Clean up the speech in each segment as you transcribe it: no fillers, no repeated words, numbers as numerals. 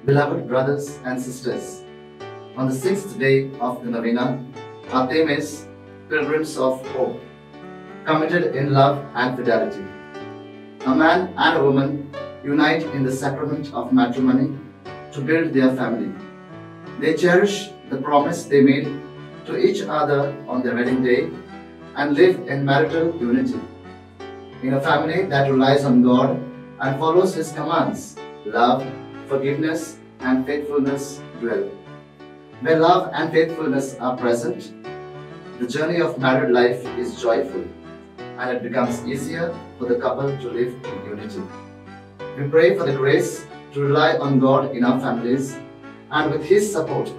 Beloved brothers and sisters, on the sixth day of the novena, our theme is Pilgrims of Hope, committed in love and fidelity. A man and a woman unite in the sacrament of matrimony to build their family. They cherish the promise they made to each other on their wedding day and live in marital unity. In a family that relies on God and follows His commands, love, forgiveness, and faithfulness dwell. Where love and faithfulness are present, the journey of married life is joyful and it becomes easier for the couple to live in unity. We pray for the grace to rely on God in our families and with His support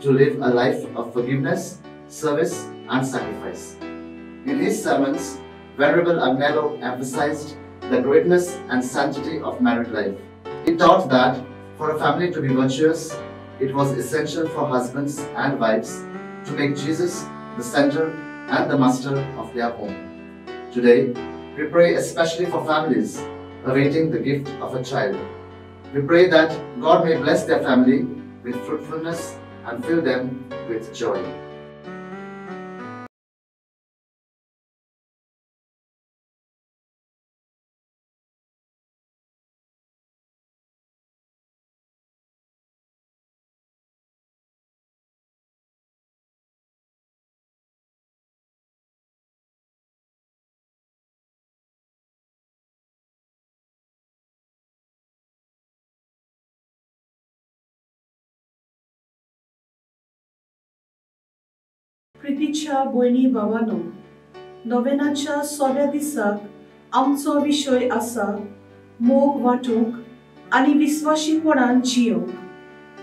to live a life of forgiveness, service, and sacrifice. In his sermons, Venerable Agnello emphasized the greatness and sanctity of married life. He taught that for a family to be virtuous, it was essential for husbands and wives to make Jesus the center and the master of their home. Today, we pray especially for families awaiting the gift of a child. We pray that God may bless their family with fruitfulness and fill them with joy. प्रितीच्या भयणी भावांनो, नोवेनाच्या 6व्या दिसाक आमचो विशय आसा मोग वांटूंक आनी विस्वाशीपणान जियोंक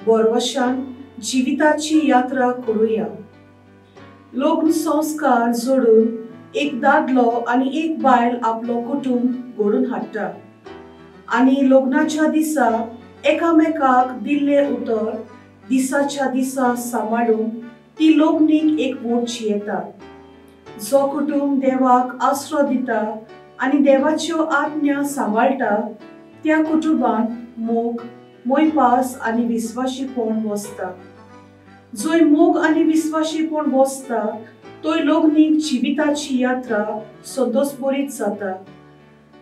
बोरवशान जिविताची यात्रा करूया. लग्न संस्कार जोडून एक दादलो आनी एक बायल आपलो कुटुंब घडून हाडटा आनी लग्नाच्या दिसा एकामेकाक दिल्ले उतर दिसाच्या दिसा सांबाळून ती लग्नीक एक वोटची येता. जो कुटुंब देवाक आसरो दिता आनी देवाच्यो आज्ञा सांबाळटा त्या कुटुंबान मोग, मोयपास आनी विस्वाशीपण वसता. जंय मोग आनी विस्वाशीपण वसता थंय लग्नीक जिविताची यात्रा संतोषभरीत जाता.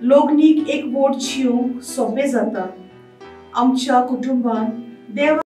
लग्नीक एक वोट जिवंक सोंपें जाता. आमच्या कुटुंबान देव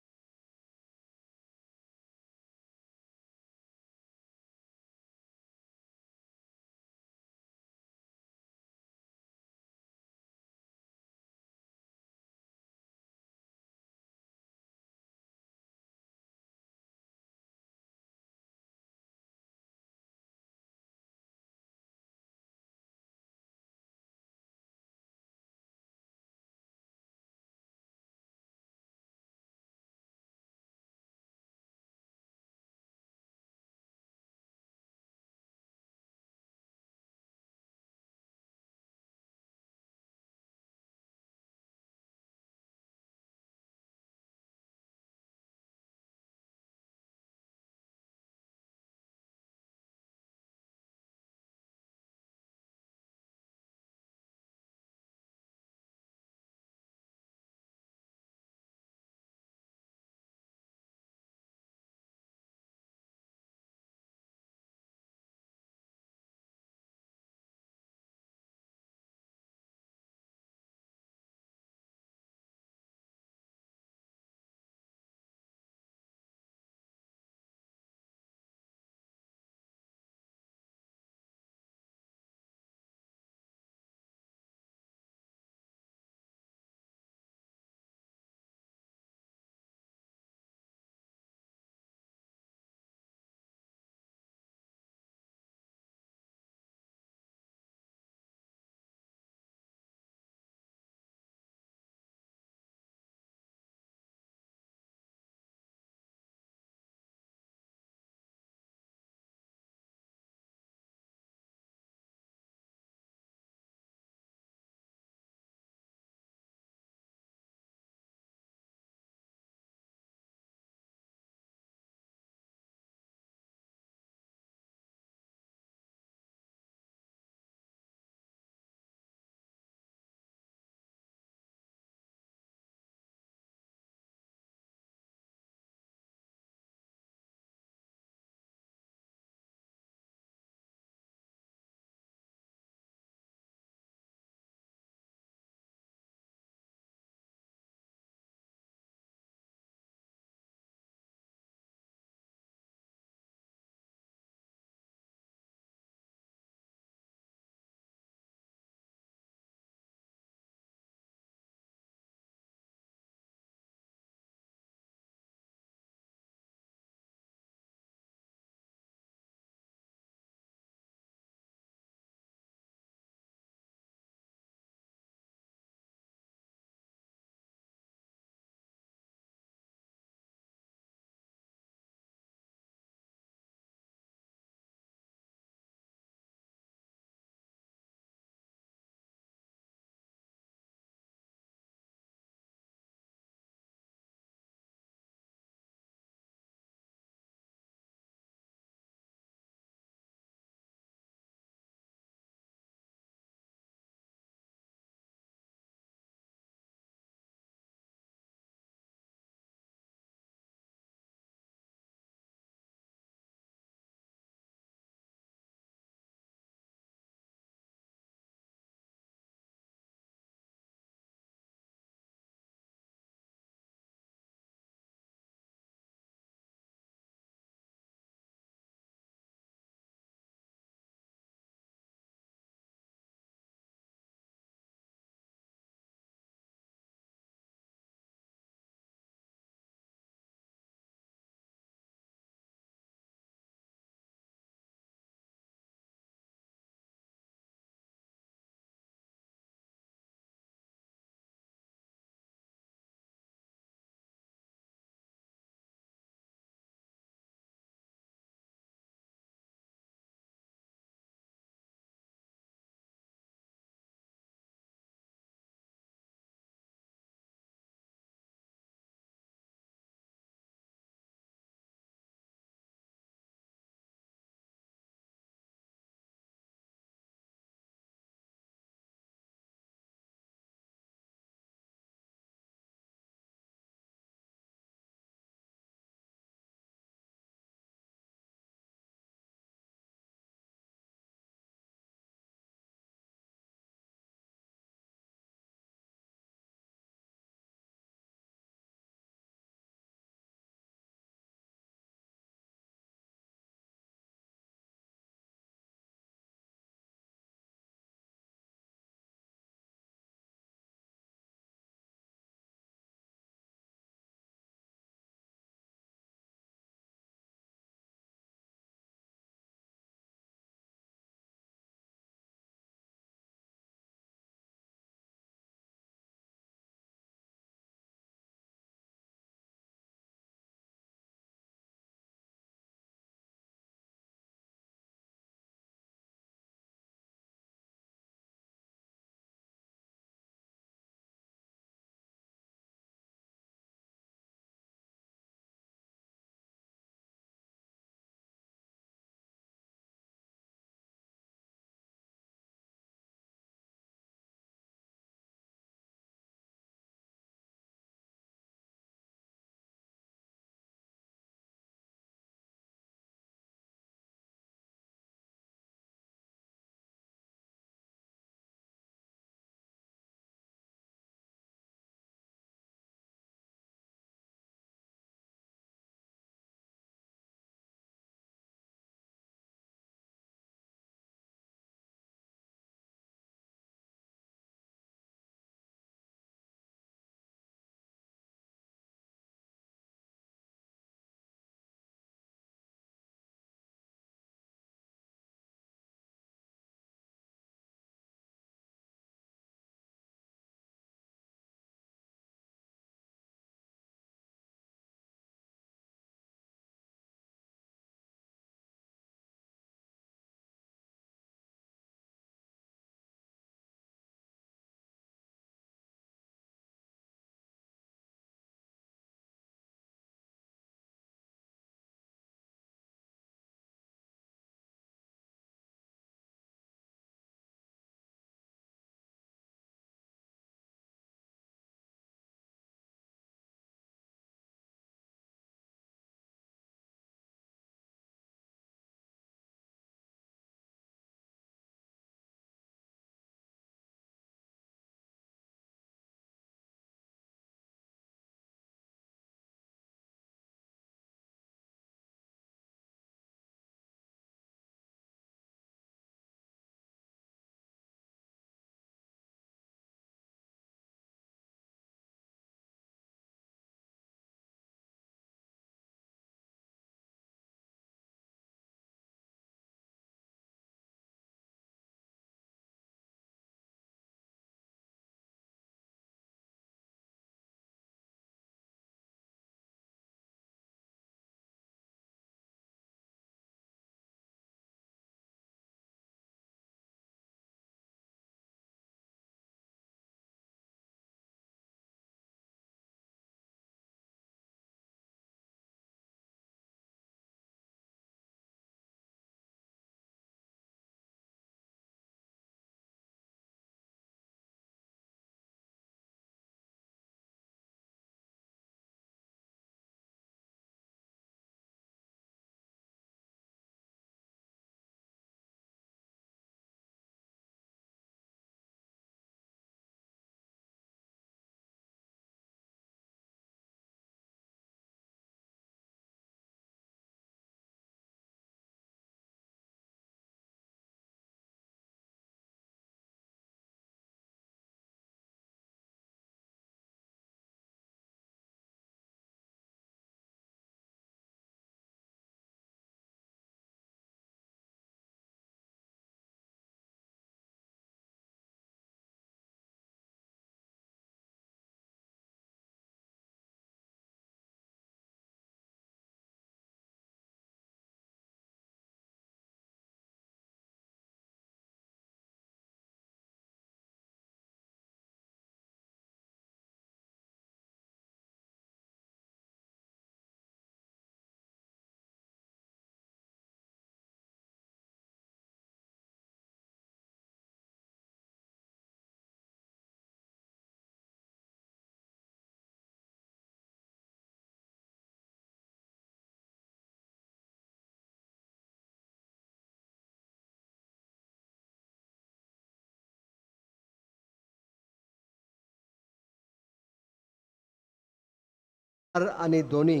आनी दोनी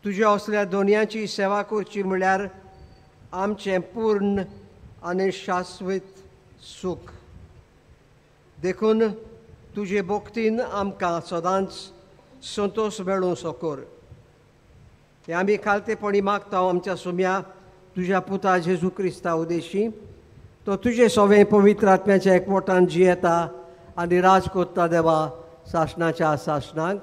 तुज्या असल्या दोनयांची सेवा करची म्हळ्यार आमचें पूर्ण आनी शाश्वत सूख. देखून तुजे भोक्तीन आमकां सदांच संतोश मेळूं सोकोर. हे आमी खालतेपणी मागता आमच्या सुम्या तुज्या पुता जेजू क्रिस्ता उदेशी. तो तुजे सोवें पवित्र आत्म्याच्या एकवटान जियेता आनी राज कोत्ता देवा सासणाच्या सासणाक.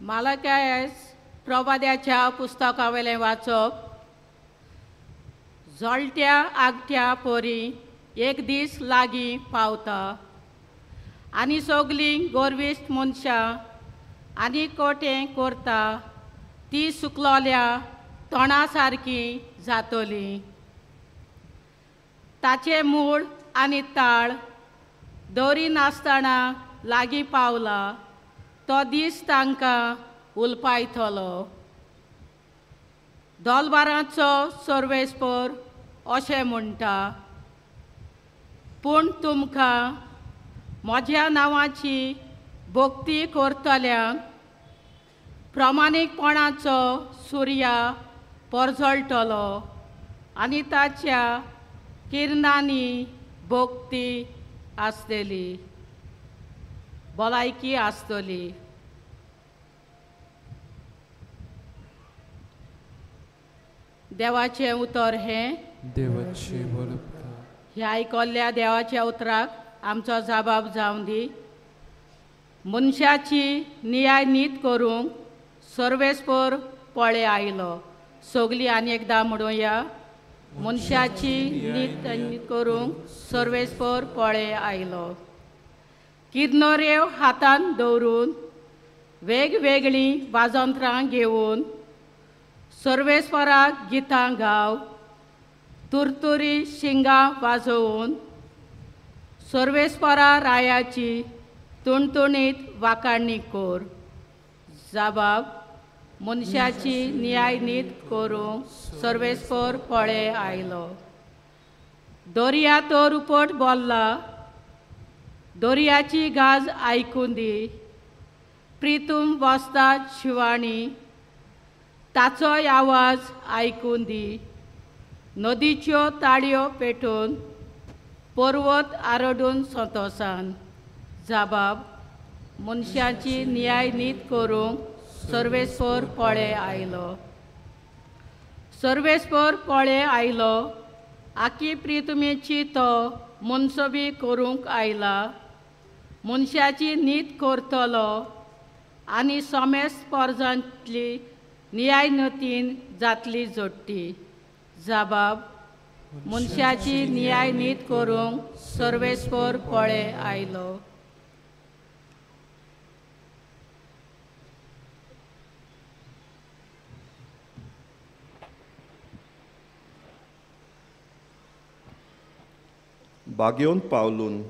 मालाकायस प्रवाद्याच्या पुस्तकावेलें वाचप. जळट्या आगट्या परी एक दीस लागीं पावता आनी सगलीं गोरविश्ट मनशां आनी कोटें करता ती सुकलोल्या तोंडा सारकीं जातलीं. ताचें मूळ आनी ताळ दोरी नासतना लागीं पावला तो दीस तांकां उलपायतलो. दोलबाराचो सर्वेस्पर अशें म्हणटा, पूण तुमकां म्हज्या नांवाची भोक्ती करतल्यांक प्रामाणीकपणाचो सुर्या परजळटलो आनी ताच्या किरणांनी भोक्ती आसतली, भलायकी आसतली. देवाचें उतर हें. देवाची वळखता. ह्या आयकल्ल्या देवाच्या उतराक आमचो जबाब जावं दी. मनशाची नियाय नीत करूंक सर्वेस्पर पळे आयलो. सगलीं आनी एकदां म्हणुया. मनशाची नीत करूंक सर्वेस्पर पळे आयलो. किर्नोऱ्यो हातान दवरून वेगवेगळीं वाजोंत्रां घेवन सर्वेस्पराक गितां गाव. तुरतुरी शिंगां वाजोवन सर्वेस्परा रायाची तुणतुणीत वाकाडणी कर. जबाब. मनशाची नियाय नीत करूंक सर्वेस्पर पळे आयलो. दर्या तो रुपट बोल्ला. दर्याची गाज आयकून दी. प्रितूम वस्ता शिवाणी ताचोय आवाज आयकून दी. नदीच्यो ताळयो पेटोवन पर्वत आरडून संतोसान. जबाब. मनशाची नियाय नीत करूंक सर्वेस्पर पळे आयलो. सर्वेस्पर पळे आयलो. आखी प्रितुमेची तो मनसबी करूंक आयला. मनशाची नीत करतलो आनी सोमेस परजांतली नियाय नतीन जातली जोडटी. जबाब. मनशाची नियाय नीत करूंक सर्वेस्पर पळे आयलो. बागेवन पावलून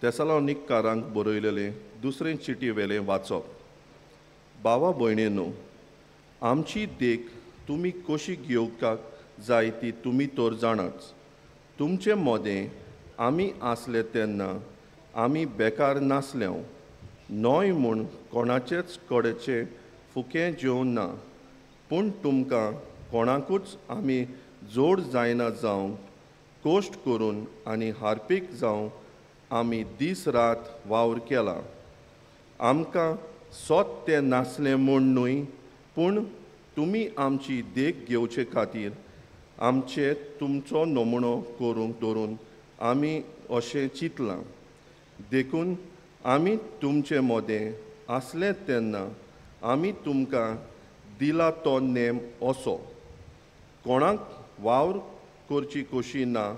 तेसलोनिकारांक बरयलेलें दुसरें चिटी वेलें वाचप. भावा भयणीनो, आमची देख तुमी कशी घेवपाक जाय ती तुमी तर जाणाच. तुमचें मोदें आमी आसले तेन्ना आमी बेकार नासल्यो. न्हय म्हूण कोणाचेच कडेचे फुकें जेवूं ना, पूण तुमकां कोणाकूच आमी जोड जायना जावंक कोश्ट करून आनी हार्पीक जावं आमी दीस रात वावर केला. आमकां सोत तें नासलें म्हूण न्हय, पूण तुमी आमची देख घेवचे खातीर आमचे तुमचो नमुनो करूंक धरून आमी अशें चिंतलां. देखून आमी तुमचे मोदें आसले तेन्ना आमी तुमकां दिला तो नेम असो. कोणाक वावर करची कशी ना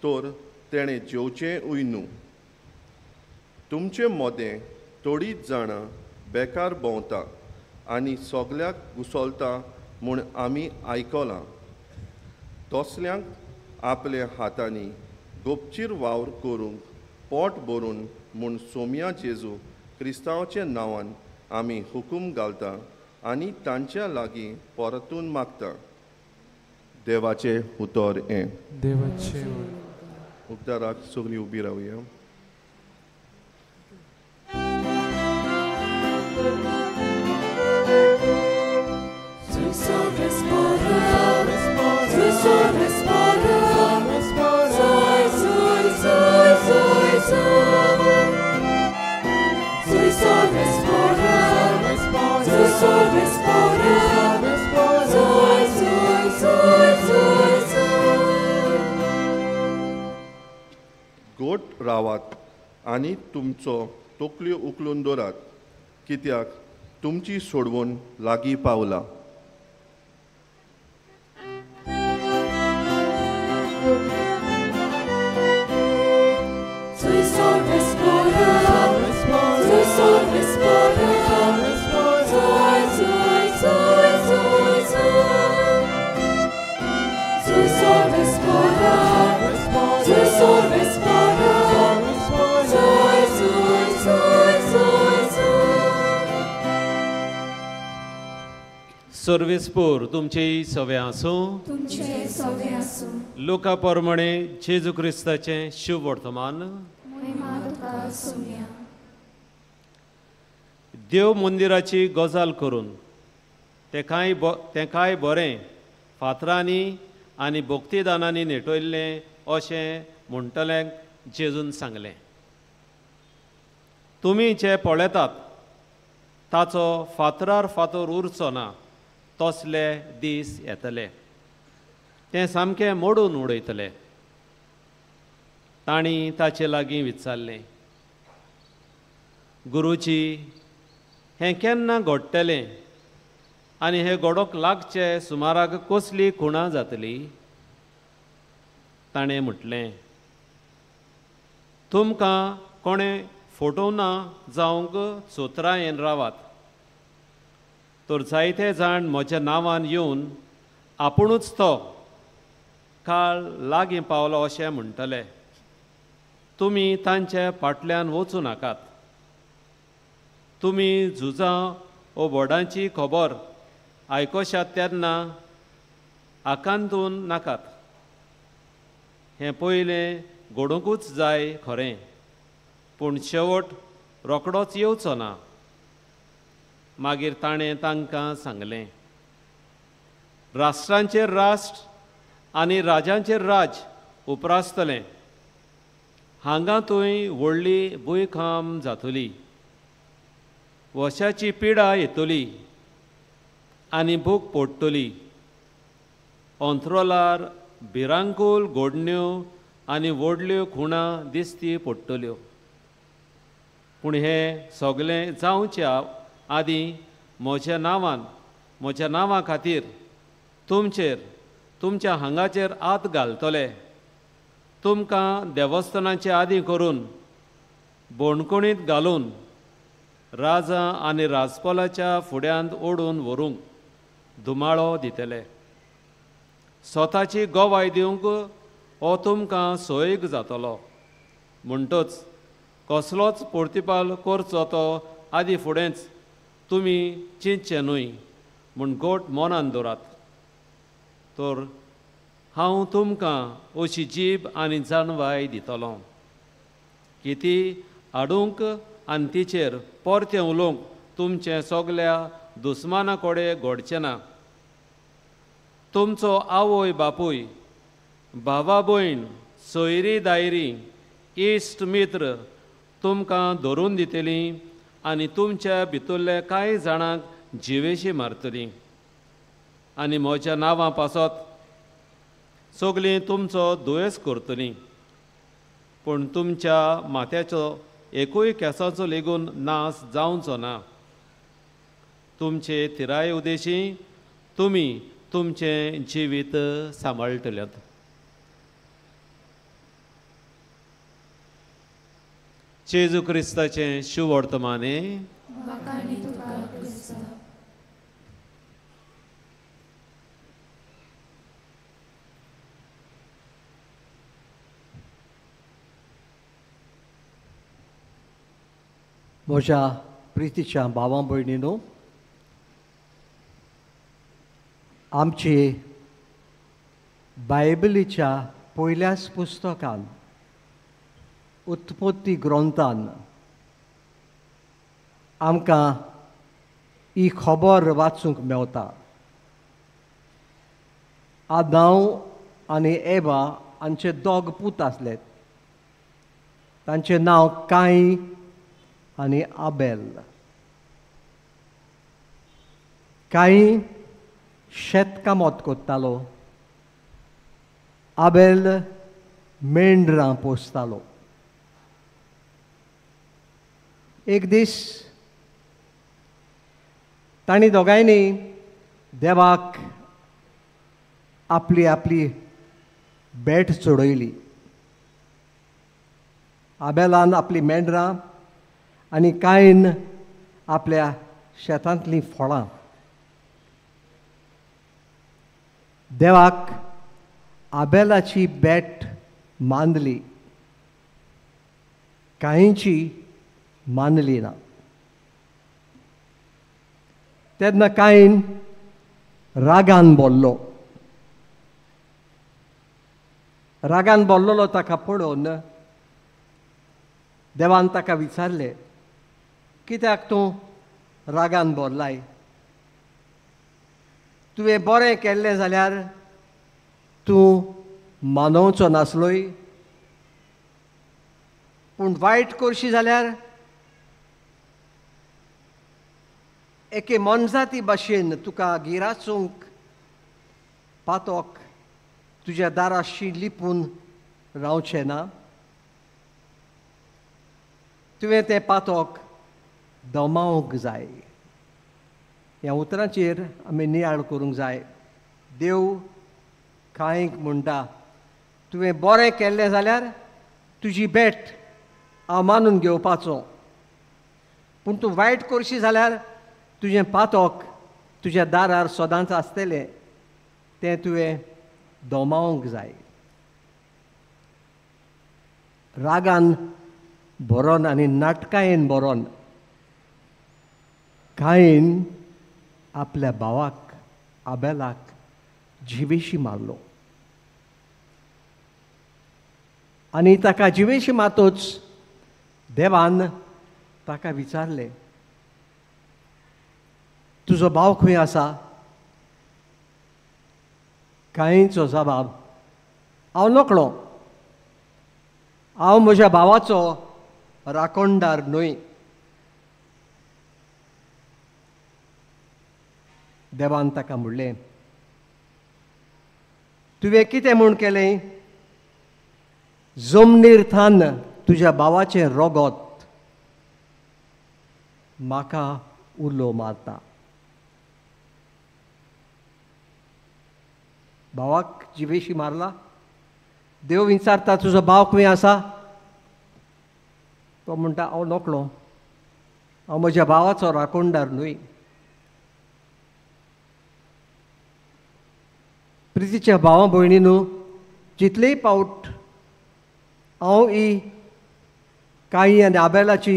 तर तेणें जेवचेंय न्हू. तुमचें मोदें थोडींच जाणां बेकार भोंवता आनी सगल्याक घुसोलता म्हूण आमी आयकलां. तसल्यांक आपल्या हातांनी गोपचीर वावर करूंक पोट भरून म्हूण सोम्या जेजू क्रिस्तांवाच्या नांवान आमी हुकूम घालता आनी तांच्या लागीं परतून मागता. देवाचे उतर हें. देवाचे उपचाराक सगळीं उबी रावया. गोट रावात आनी तुमचो तोकल्यो उखलून दवरात, कित्याक तुमची सोडवण लागीं पावला. सर्वेस्पोर तुमचे सवे आसूं. तुमचे सवे आसूं. लोका प्रमाणे जेजू क्रिस्ताचें शुभ वर्तमान. महिमा तुका सुमया. देव मंदिराची गजाल करून तें कांय बरें फातरांनी आनी भक्तिदानांनी नेटयल्लें अशें म्हणटल्यांक जेजून सांगलें. तुमी जे पळयतात ताचो फातरार फातर उरचो ना तसले दीस येतले. तें सामकें मोडून उडयतले. तांणी ताचे लागीं विचारलें, गुरुजी, हें केन्ना घडटलें आनी हें घडोवंक लागचे सुमाराक कसली खुणां जातली? ताणें म्हटलें, तुमकां कोणें फटोवना जावंक सोत्रां येवन रावात. तर जायते जाण म्हज्या नांवान येवन आपुणूच तो काळ लागीं पावलो अशें म्हणटले. तुमी तांचे फाटल्यान वचूं नाकात. तुमी झुजां ओ बोर्डांची खबर आयकोशात तेन्ना आकांतून नाकात. हें पयलें घडोवंकूच जाय खरें, पूण शेवट रोखडोच येवचो ना. मागीर ताणें तांकां सांगलें, राष्ट्रांचेर राष्ट्र आनी राजांचेर राज उपरासतलें. हांगा थंय व्हडली बुयखाम जातली. वशाची पिडा येतली आनी भूक पडटली. अंथरोलार भिरांकूल घोडण्यो आनी व्हडल्यो खुणां दिसती पडटल्यो. पूण हें सगलें जावच्या आदीं म्हज्या नांवा खातीर तुमच्या हांगाचेर हात घालतले. तुमकां देवस्थानाचे आदीं करून बोणकुणींत घालून राजा आनी राजपालाच्या फुड्यांत ओडून व्हरूंक धुमाळो दितले. स्वताची गोवाय दिवंक हो तुमकां सोयीक जातलो. म्हणटच कसलोच पोर्तिपाल करचो तो आदीं फुडेंच तुमी चिंतचे न्हय म्हूण गोट मनान दवरात. तर हांव तुमकां अशी जीब आनी जानवाय दितलो की ती हाडूंक आनी तिचेर परतें उलोवंक तुमचें सगल्या दुस्माना कडेन घडचें ना. तुमचो आवय बापूय, भावा भयण, सोयरी दायरी, इश्ट मित्र तुमकां धरून दितलीं आनी तुमच्या भितरले कांय जाणांक जिवेशी मारतलीं. आनी म्हज्या नांवा पासत सगलीं तुमचो दुयेंस करतलीं. पूण तुमच्या माथ्याचो एकूय केंसाचो लेगून नास जावचो ना. तुमचे थिराये उदेशी तुमी तुमचें जिवीत सांबाळटल्यात. जेजू क्रिस्ताचें शुभ वर्तमाने. वाकाणी तुका क्रिस्त. म्हज्या प्रितीच्या भावां भयणीनो, आमचे बायबलीच्या पयल्याच पुस्तकान उत्पत्ती ग्रंथान आमकां ही खबर वाचूंक मेवता. आदाम आनी एवा हांचे दोग पूत आसले. तांचें नांव कायन आनी आबेल. कायन शेतकामत कोत्तालो. आबेल मेंढरां पोसतालो. एक दीस तांणी दोगांयनी देवाक आपली आपली भेट चडयली. आबेलान आपली मेंढरां आनी कायन आपल्या शेतांतलीं फळां. देवाक आबेलाची भेट मानली, कायनची मानली ना. तेन्ना कायन रागान बोल्लो. रागान बोल्लोलो ताका पळोवन देवान ताका विचारलें, कित्याक तूं रागान बोल्लाय? तुवें बरें केल्लें जाल्यार तूं मानवचो नासलोय, पूण वायट करशी जाल्यार एके मनजाती भाशेन तुका गिरासूंक पातोक तुज्या दाराशी लिपून रावचें ना. तुवें तें पातोक दमावंक जाय. ह्या उतरांचेर आमी नियाळ करूंक जाय. देव कांयक म्हणटा, तुवें बरें केल्लें जाल्यार तुजी भेट हांव मानून घेवपाचो, पूण तूं वायट करशी जाल्यार तुजें पातोक तुज्या दारार सदांच आसतलें, तें तुवें दोमावंक जाय. रागान बरोन आनी नाटकायेन बरोन कायन आपल्या भावाक आबेलाक जिवेशी मारलो. आनी ताका जिवेशी मारतोच देवान ताका विचारलें, तुजो भाव खंय आसा? कायनचो जबाब, हांव नकळो. हांव म्हज्या भावाचो राखणदार न्हय. देवान ताका म्हणलें, तुवें कितें म्हूण केलें? जमनीर थान तुज्या भावाचें रोगोत म्हाका उलो मारता. भावाक जिवेशी मारला. देव विचारता, तुजो भाव खंय आसा? तो म्हणटा, हांव नकळो. हांव म्हज्या भावाचो राखणदार न्हय. प्रितीच्या भावा भयणीनो, जितलेय पावट हांव ही कायन आनी आबेलाची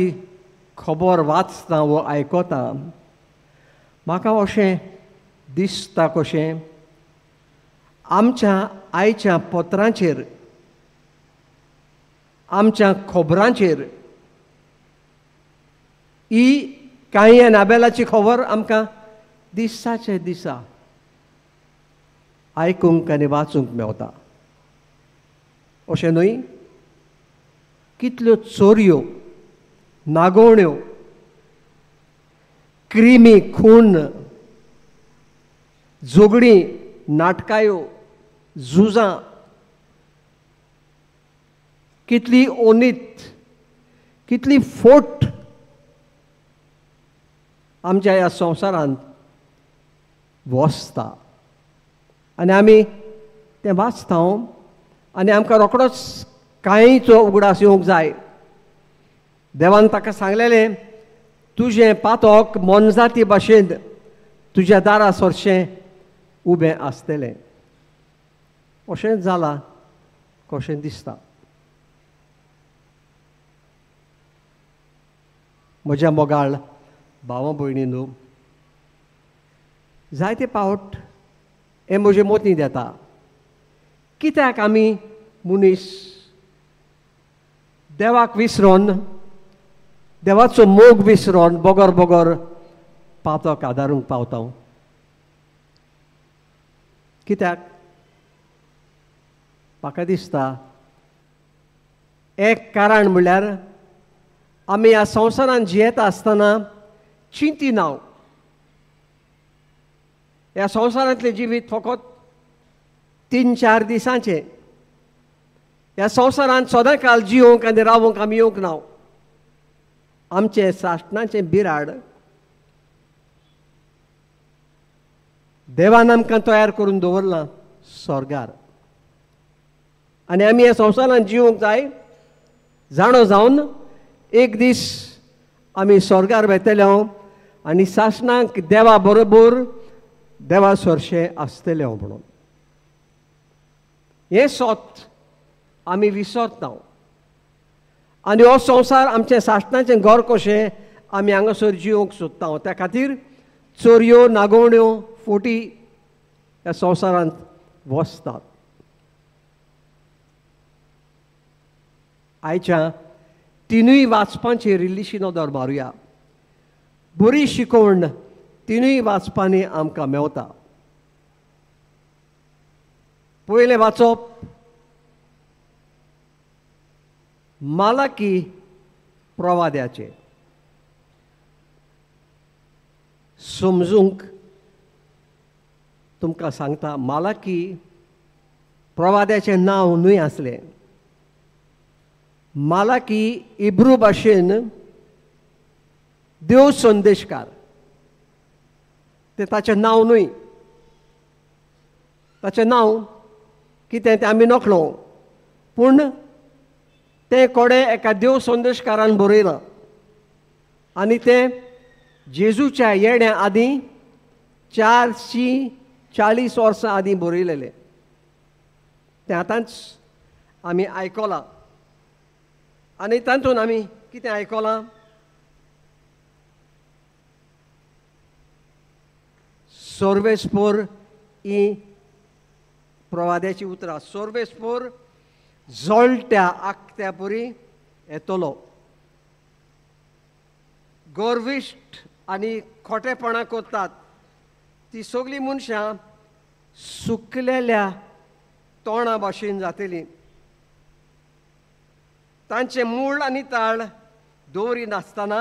खबर वाचता वो आयकता, म्हाका अशें दिसता कशें आमच्या आयच्या पत्रांचेर, आमच्या खबरांचेर ही कायन आनी आबेलाची खबर आमकां दिसाचे दिसा आयकूंक आनी वाचूंक मेवता. अशें न्हय? कितल्यो चोरयो, नागोवण्यो, क्रिमी, खून, झगडीं, नाटकायो, झुजां, कितली ओनीत, कितली फोट आमच्या ह्या संवसारांत वसता. आनी आमी तें वाचता आनी आमकां रोखडोच कांयचो उगडास येवंक जाय. देवान ताका सांगलेलें, तुजें पातोक मनजाती भाशेन तुज्या दारा सरचें उबें आसतलें. अशेंच जालां कशें दिसता. म्हज्या मोगाळ भावां भयणींनो, जायते पावट हें म्हजे मोती देता. कित्याक आमी मनीस देवाक विसरोन, देवाचो मोग विसरोन बोगोर बोगोर पावताक आदारूंक पावता? कित्याक म्हाका दिसता एक कारण म्हणल्यार आमी ह्या संवसारांत जियेता आसतना चिंती ना. ह्या संवसारांतलें जिवीत फकत 3-4 दिसांचें. ह्या संवसारांत सदां काल जिवंक आनी रावूंक आमी येवंक ना. आमचें साश्टांचें बिराड देवान आमकां तयार करून दवरलां स्वर्गार. आनी आमी ह्या संवसारांत जिवंक जाय जाणो जावन एक दीस आमी स्वर्गार वेतले आनी सासणांक देवा बरोबर देवा सरशे आसतले म्हणून. हें सोत आमी विसरता. आनी हो संवसार आमचें साश्टांचें घर कशें आमी हांगासर जिवंक सोदता. त्या खातीर चोरयो, नागोवण्यो, फोटी ह्या संवसारांत वसतात. आयच्या तिनूय वाचपांचेर इल्लीशी नदर मारुया. बरी शिकवण तिनूय वाचपांनी आमकां मेवता. पयलें वाचप मालाकी प्रवाद्याचें. समजूंक तुमकां सांगता, मालाकी प्रवाद्याचें नांव न्हय आसलें. मालाकी इब्रू भाशेन देव संदेशकार तें ताचें नांव न्हय. ताचें नांव कितें तें आमी नकळो, पूण तें कोडे एका देव संदेशकारान बरयलां. आनी तें जेजूच्या येण्या आदीं 440 वर्सां आदीं बरयलेलें. तें आतांच आमी आयकलां. आनी तातूंत आमी कितें आयकलां? सोर्वेस्पोर ही प्रवाद्याची उतरां. सोर्वेस्पोर जोळट्या आखत्या परी येतलो. गर्विश्ट आनी खोटेपणां करतात ती सगळीं मनशां सुकलेल्या तोंडा भाशेन जातलीं. तांचें मूळ आनी ताळ दवरी नासतना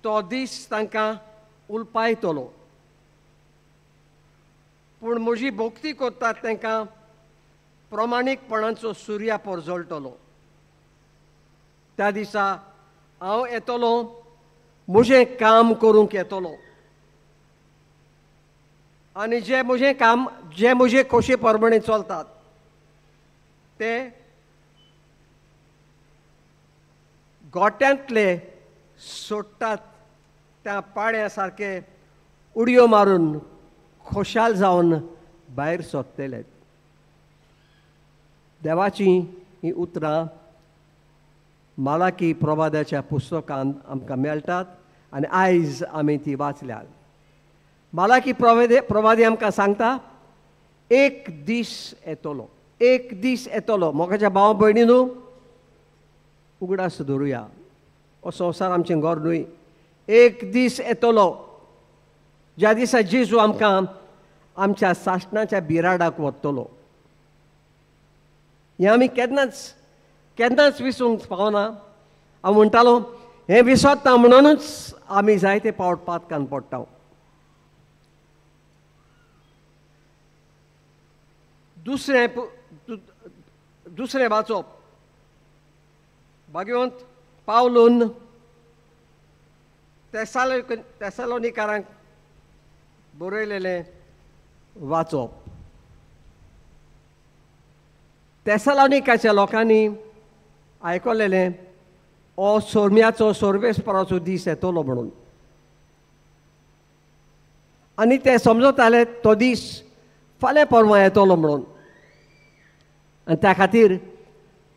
तो दीस तांकां उलपायतलो. पूण म्हजी भोक्ती करतात तांकां प्रमाणीकपणाचो सुर्या परजळटलो. त्या दिसा हांव येतलो, म्हजें काम करूंक येतलो. आनी जे म्हजे खोशे प्रमाणे चलतात ते गोट्यांतले सोडटात त्या पाड्या सारके उडयो मारून खोशाल जावन भायर सरतले. देवाची ही उतरां मालाकी प्रवाद्याच्या पुस्तकांत आमकां मेळटात आनी आयज आमी ती वाचल्यात. मालाकी प्रवादी आमकां सांगता, एक दीस येतलो. एक दीस येतलो. मोगाच्या भावा भयणीनो, उगडास धरुया. हो संवसार आमचें घर न्हय. एक दीस येतलो ज्या दिसा जेजू आमकां आमच्या साश्टांच्या बिराडाक व्हरतलो. हें आमी केन्नाच विसरूंक पावना. हांव म्हणटालो हें विसरता म्हणूनच आमी जायते पावट पातकान पडटा. दुसरें वाचप भाग्यवंत पावलून तेसालोनिकारांक बरयलेलें वाचप. तेसालोनिकाच्या लोकांनी आयकलेलें हो सोर्म्याचो सोर्वेस्पराचो दीस येतलो म्हणून. आनी ते समजताले तो दीस फाल्यां परवां येतलो म्हणून. आनी त्या खातीर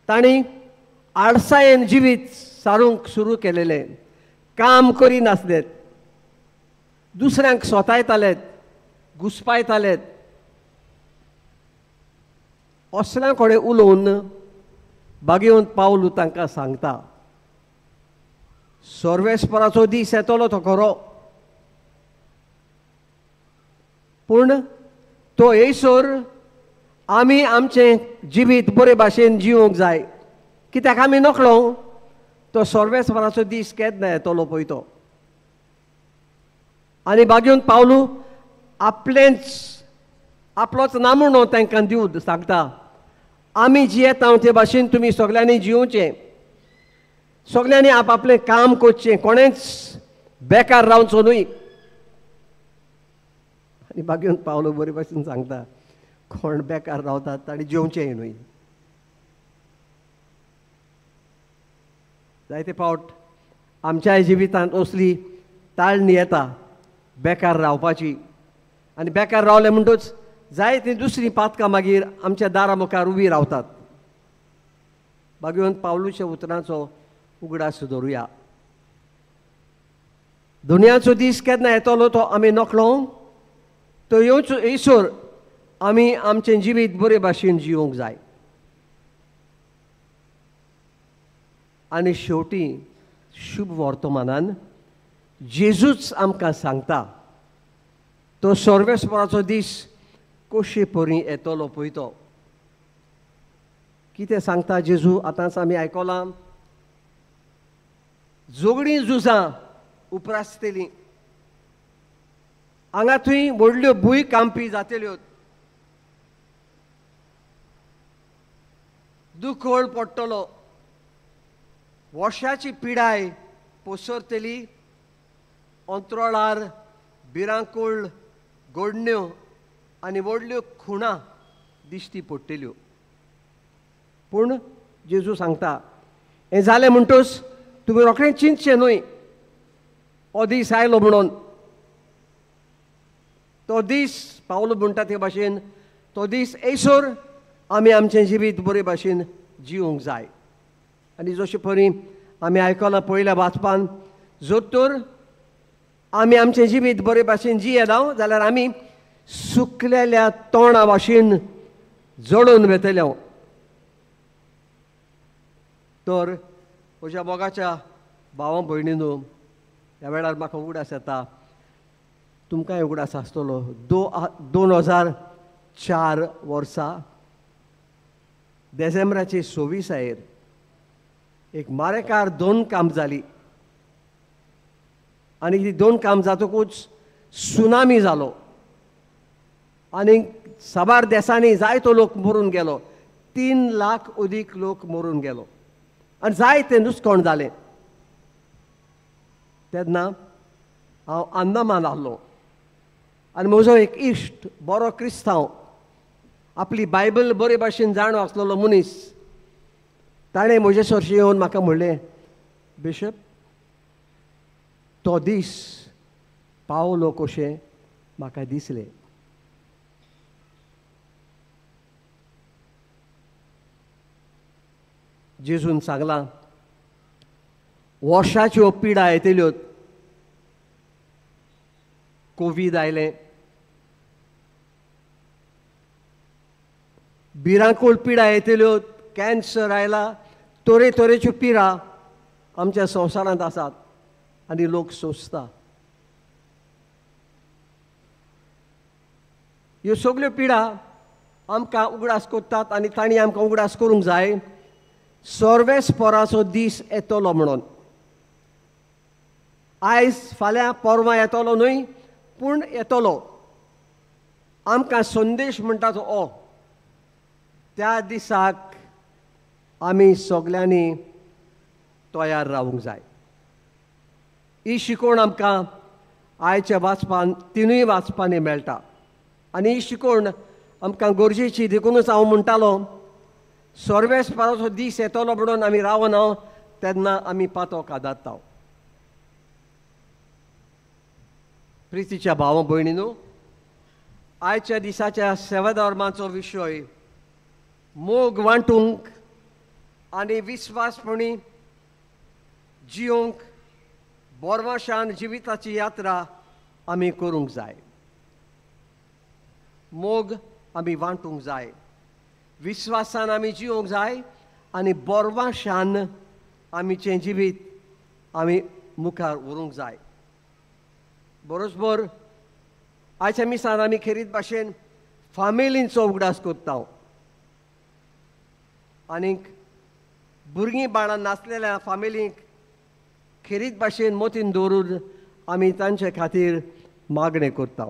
तांणी आडसायेन जिवीत सारूंक सुरू केलेलें. काम करिनासलें. दुसऱ्यांक सोतायतालेत, घुस्पायतालेत, असल्या कडेन उलोवन बागेवन पावलू तांकां सांगता सर्वेस्पराचो दीस येतलो तो खरो, पूण तो येयसर आमी आमचें जिवीत बरे भाशेन जिवंक जाय. कित्याक आमी नकळो तो सर्वेस्पराचो दीस केन्ना येतलो पळय तो. आनी बागेवन पावलू आपलोच नामणो तांकां दिवन सांगता आमी जियेता ते भाशेन तुमी सगल्यांनी जिवचें, सगल्यांनी आपआपलें काम करचें, कोणेंच बेकार रावचो न्हय. आनी बागेवन पावलो बरे भाशेन सांगता कोण बेकार रावतात ताणी जेवचेंय न्हय. जायते फावट आमच्याय जिवितांत असली ताळणी येता बेकार रावपाची, आनी बेकार रावले म्हणटच जायतीं दुसरीं पातकां मागीर आमच्या दारा मुखार उबीं रावतात. बागेवन पावलूच्या उतरांचो उगडास धरुया. दुनियाचो दीस केन्ना येतलो तो आमी नकळो, तो येयसर आमी आमचें जिवीत बरे भाशेन जिवंक जाय. आनी शेवटी शुभ वर्तमानान जेजूच आमकां सांगता तो सर्वेस्पराचो दीस कशे परी येतलो पळय तो. कितें सांगता जेजू आतांच आमी आयकलां. जोगडीं झुजां उप्रासतलीं, हांगा थंय व्हडल्यो भूंय कांपी जातल्यो, दुखळ पडटलो, वॉशाची पिडाय पसरतली, अंतरोळार भिरांकूळ घडण्यो आनी व्हडल्यो खुणां दिश्टी पडटल्यो. पूण जेजू सांगता हें जालें म्हणटच तुमी रोखडें चिंतचें न्हय हो दीस आयलो म्हणून. तो दीस पावलो म्हणटा ते भाशेन तो दीस येयसर आमी आमचें जिवीत बरे भाशेन जिवंक जाय. आनी जशे परी आमी आयकलां पयल्या वाचपान, जर तर आमी आमचें जिवीत बरे भाशेन जियेना जाल्यार आमी सुकलेल्या तोंडा भाशेन जळून वेतले. तर म्हज्या मोगाच्या भावां भयणींनो, ह्या वेळार म्हाका उगडास येता, तुमकांय उगडास आसतलो. 2004 वर्सा डिसेंबराचे 26 एक मारेकार 2 काम जाली आनी ती 2 काम जातकूच सुनामी जालो आनी साबार देशांनी जायतो लोक मरून गेलो. 3 लाख अदीक लोक मरून गेलो आनी जायते नुस्काण जालें. तेन्ना हांव अंदमान आहलो आनी म्हजो एक इश्ट बरो क्रिस्तांव, आपली बायबल बरे भाशेन जाणो आसलेलो मनीस, ताणें म्हजे सरशी येवन म्हाका म्हणलें, बिशप तो दीस पावलो कशें म्हाका दिसलें. जेजून सांगलां वर्षाच्यो पिडा येतल्यो, कोवीड आयलें, भिरांकूळ पिडा येतल्यो, कॅन्सर आयला, तरेतरेच्यो पिडा आमच्या संवसारांत आसात आनी लोक सोंसता. ह्यो सगल्यो पिडा आमकां उगडास करतात आनी तांणी आमकां उगडास करूंक जाय सर्वेस्पराचो दीस येतलो म्हणून. आयज फाल्यां परवां येतलो न्हय, पूण येतलो. आमकां संदेश म्हणटा तो हो, त्या दिसाक आमी सगल्यांनी तयार रावूंक जाय. ही शिकवण आमकां आयच्या वाचपान 3 वाचपांनी मेळटा आनी ही शिकवण आमकां गरजेची. देखूनच हांव म्हणटालो सर्वेस्पराचो दीस येतलो म्हणून आमी रावना तेन्ना आमी पातो कादारता. प्रितीच्या भावां भयणीनो, आयच्या दिसाच्या सेवाधर्माचो विशय मोग वांटूंक आनी विस्वासपणी जिवंक बोरवाशान जिविताची यात्रा आमी करूंक जाय. मोग आमी वांटूंक जाय. विश्वासान आमी जिवंक जाय आनी बोरवाशान आमीचें जिवीत आमी मुखार व्हरूंक जाय. बरोबर आयच्या मिसान आमी खेरीत भाशेन फामिलींचो उगडास करता. आनीक भुरगीं बाळां नासलेल्या फामिलींक खेरीत भाशेन मोतीन दवरून आमी तांचे खातीर मागणें करता.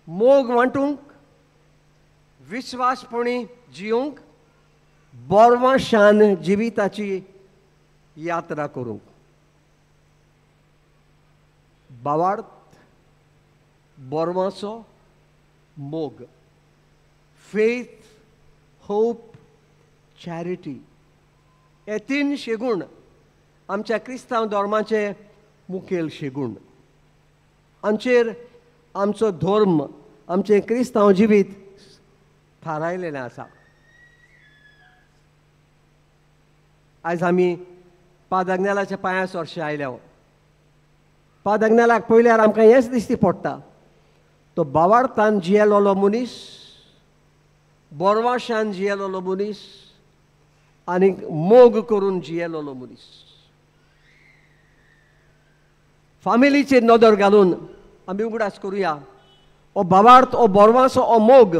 मोग वांटूंक, विश्वासपणी जिवंक, बोरवाशान जिविताची यात्रा करूंक. भावार्थ, बोरवाचो मोग, फेथ, होप, चॅरिटी हे 3 शेगूण आमच्या क्रिस्तांव धर्माचे मुखेल शेगूण. हांचेर आमचो धर्म, आमचें क्रिस्तांव जिवीत थारायलेलें आसा. आयज आमी पादाग्नेलाच्या पांयां सरशे आयल्या. पादाग्नेलाक पळयल्यार आमकां हेंच दिश्टी पडटा, तो भावार्थान जियेलोलो मनीस, बोरवाशान जियेलोलो मनीस आनी मोग करून जियेलोलो मनीस. फामिलीचेर नदर घालून आमी उगडास करुया. हो भावार्थ, हो बोरवाचो हो मोग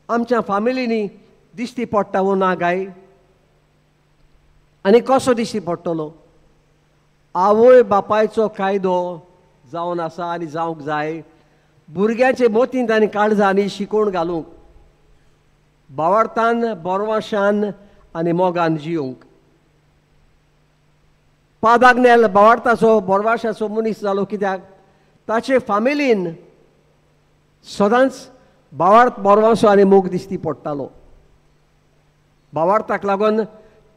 आमच्या फामिलींनी दिश्टी पडटा वो ना काय? आनी कसो दिश्टी पडटलो? आवय बापायचो कायदो जावन आसा आनी जावंक जाय. भुरग्याचे मोतींत आनी काळजांनी शिकोवन घालूंक, भावार्थान, बोरवाशान आनी मोगान जिवंक. पादाग्नेल भावार्थाचो, बोरवाशाचो मनीस जालो कित्याक ताचे फामिलीन सदांच भावार्थ, बोरवाचो आनी मोग दिश्टी पडटालो. भावार्थाक लागून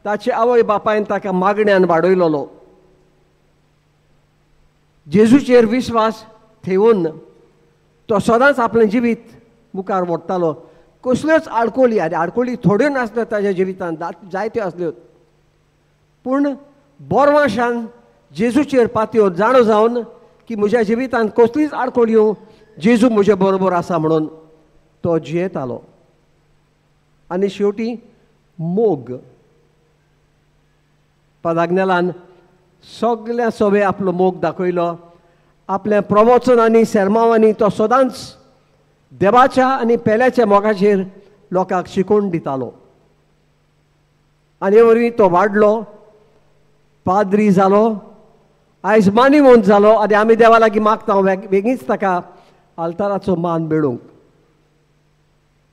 ताचे आवय बापायन ताका मागण्यान वाडयलोलो. जेजूचेर विश्वास ठेवून तो सदांच आपलें जिवीत मुखार व्हरतालो. कसल्योच आडकोळी, आनी आडकोळी थोड्यो नासल्यो ताच्या जिवितांत, जायत्यो आसल्यो, पूण बोरवाशान जेजूचेर पातयो जाणो जावन की म्हज्या जिवितांत कसलीच आडकोळी येवं, जेजू म्हजे बरोबर आसा म्हणून तो जियेतालो. आनी शेवटी मोग. पादाग्नेलान सगळ्या सवे आपलो मोग दाखयलो. आपल्या प्रवचनांनी, सेर्मांवांनी तो सदांच देवाच्या आनी पेल्याच्या मोगाचेर लोकांक शिकोवन दितालो. आनी वरवीं तो वाडलो, पाद्री जालो, आयज मानिवंत जालो आनी आमी देवा लागीं मागता बेगीच ताका आल्ताराचो मान मेळूंक.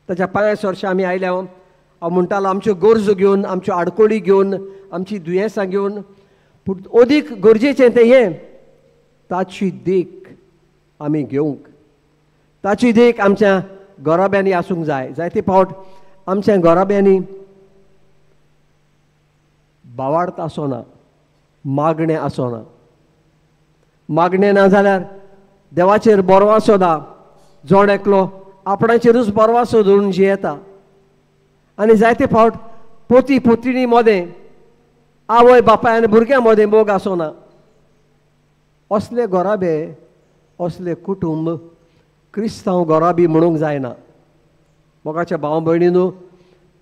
ताच्या पांयां सरशे आमी आयल्या. हांव म्हणटालो आमच्यो गरजो घेवन, आमच्यो आडकोळी घेवन, आमची दुयेंसां घेवन, पूण अदीक गरजेचें तें हें, ताची देख आमी घेवंक. ताची देख आमच्या घराब्यांनी आसूंक जाय. जायते फावट आमच्या घराब्यांनी भावार्थ आसना, मागणें आसना. मागणें ना जाल्यार देवाचेर बोरवासो ना. जोड एकलो आपणाचेरूच बोरवासो धरून जियेता. आनी जायते फावट पोती पोतिणी मदें, आवय बापाय आनी भुरग्यां मदें मोग आसना. असले घराबे, असले कुटुंब क्रिस्तांव घराबी म्हणूंक जायना. मोगाच्या भाव भयणीनो,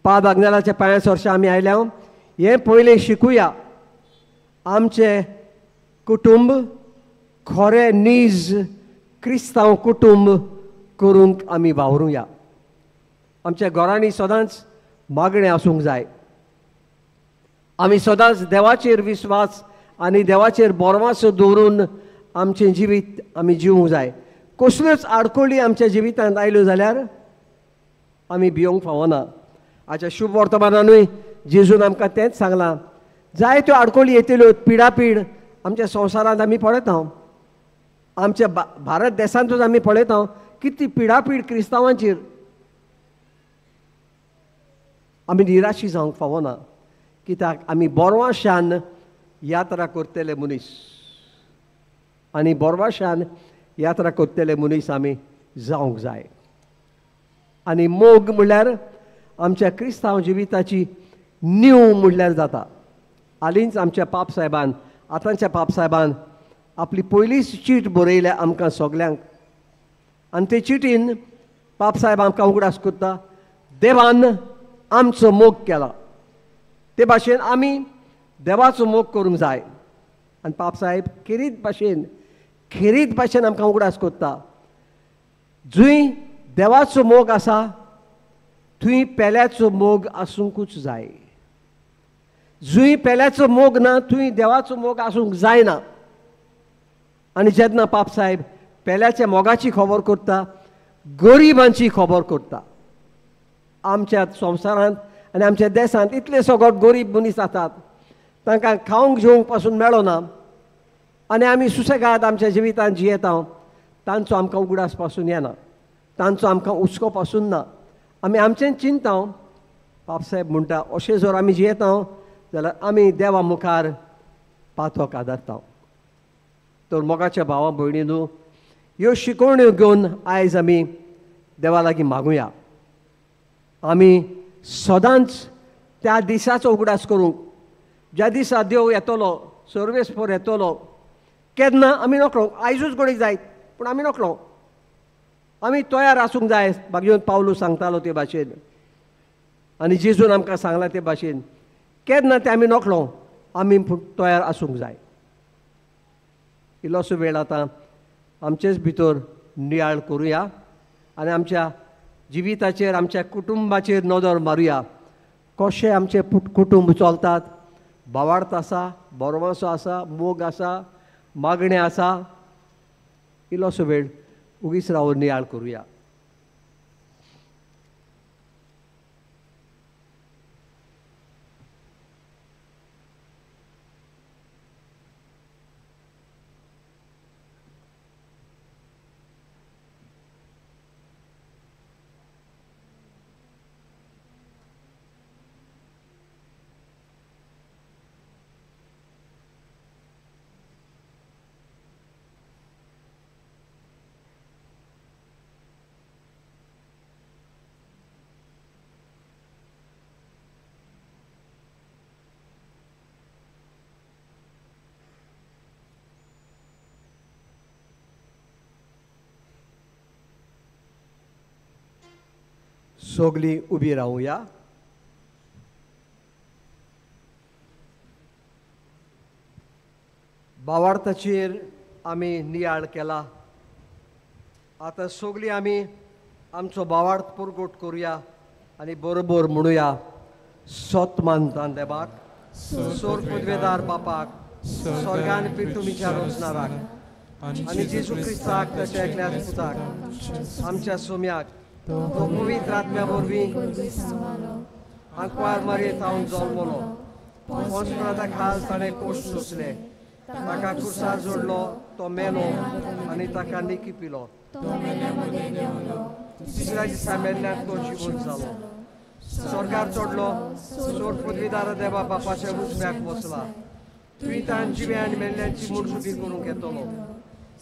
पादाग्नेलाच्या पांयां सरशे आमी आयल्या. हें पयलें शिकुया. आमचें कुटुंब खरें नीज क्रिस्तांव कुटुंब करूंक आमी वावरुया. आमच्या घरांनी सदांच मागणें आसूंक जाय. आमी सदांच देवाचेर विश्वास आनी देवाचेर बोरवासो दवरून आमचें जिवीत आमी जिवूंक जाय. कसल्योच आडकोळी आमच्या जिवितांत आयल्यो जाल्यार आमी भियोंक फावना. हाच्या शुभ वर्तमानानूय जेजून आमकां तेंच सांगलां. जायत्यो आडकोळी येतल्यो, पिडापीड आमच्या संवसारांत आमी पळयता. आमच्या भारत देशांतूच आमी पळयता कितली पिडापीड क्रिस्तांवांचेर. आमी निराशी जावंक फावना, कित्याक आमी बोरवाशान यात्रा करतले मनीस, आनी बोरवाशान यात्रा करतले मनीस आमी जावंक जाय. आनी मोग म्हणल्यार आमच्या क्रिस्तांव जिविताची नीव म्हणल्यार जाता. हालींच आमच्या पाप साहेबान, आतांच्या पाप साहेबान आपली पयलीच चीट बरयल्या आमकां सगल्यांक. आनी ते चिटीन पाप साहेब आमकां उगडास करता, देवान आमचो मोग केला. ते भाशेन आमी देवाचो मोग करूंक जाय. आनी पाप साहेब खेरीत भाशेन आमकां उगडास करता, जंय देवाचो मोग आसा थंय पेल्याचो मोग आसूंकूच जाय. जंय पेल्याचो मोग ना थंय देवाचो मोग आसूंक जायना. आनी जेन्ना पाप साहेब पेल्याच्या मोगाची खबर करता, गरिबांची खबर करता. आमच्या संवसारांत आनी आमच्या देशांत इतले सगळे गरीब मनीस जातात, तांकां खावंक जेवंक पासून मेळना आनी आमी सुसेगाद आमच्या जिवितांत जियेता, तांचो आमकां उगडास पासून येना, तांचो आमकां हुस्को पासून ना. आमी आमचें चिंता. पाप साहेब म्हणटा अशें जर आमी जियेता जाल्यार आमी देवा मुखार पातोक आदारता. तर मोगाच्या भावा भयणींनो, ह्यो शिकवण्यो घेवन आयज आमी देवा लागीं मागुया. आमी सदांच त्या दिसाचो उगडास करूंक, ज्या दिसा देव येतलो, सर्वेस्पर येतलो, केन्ना आमी नकळो, आयजूच घडीक जायत पूण आमी नकळो, आमी तयार आसूंक जाय. भाग्योन पावलू सांगतालो ते भाशेन आनी जेजून आमकां सांगलां ते भाशेन, केन्ना ते आमी नकळो, आमी तयार आसूंक जाय. इल्लोसो वेळ आतां आमचेच भितर नियाळ करुया आनी आमच्या जिविताचेर, आमच्या कुटुंबाचेर नदर मारुया. कशें आमचे कुटुंब चलतात, भावार्थ आसा, बोरमासो आसा, मोग आसा, मागणें आसा. इल्लोसो वेळ उगीच रावन नियाळ करुया. सगळीं उबी रावुया. भावार्थाचेर आमी नियाळ केला. आतां सगळीं आमी आमचो भावार्थ परगट करुया आनी बरोबर म्हणुया. सतमानतान देवाक, सोर पदवेदार बापाक, स्वर्गान पितुमीच्या रोजनाराक आनी जेजू क्रिस्ताक ताच्या एकल्याच पुताक, आमच्या सोम्याक तो पवित्र आत्म्या वरवीं आंकवार मारयेंत हांव जल्मलो, पंचप्राता खाल ताणें कोश्ट सोंसले, ताका कुर्सार जोडलो, तो मेलो आनी ताका निकी पिलो, तिसऱ्या दिसा मेल्ल्यान तो जिवंत जालो, स्वर्गार चडलो, सोर पदवीदार देवा बापाच्या रुजव्याक बसला, थंय ताण जिव्या आनी मेल्ल्यांची मुडसुकी करूंक येतलो.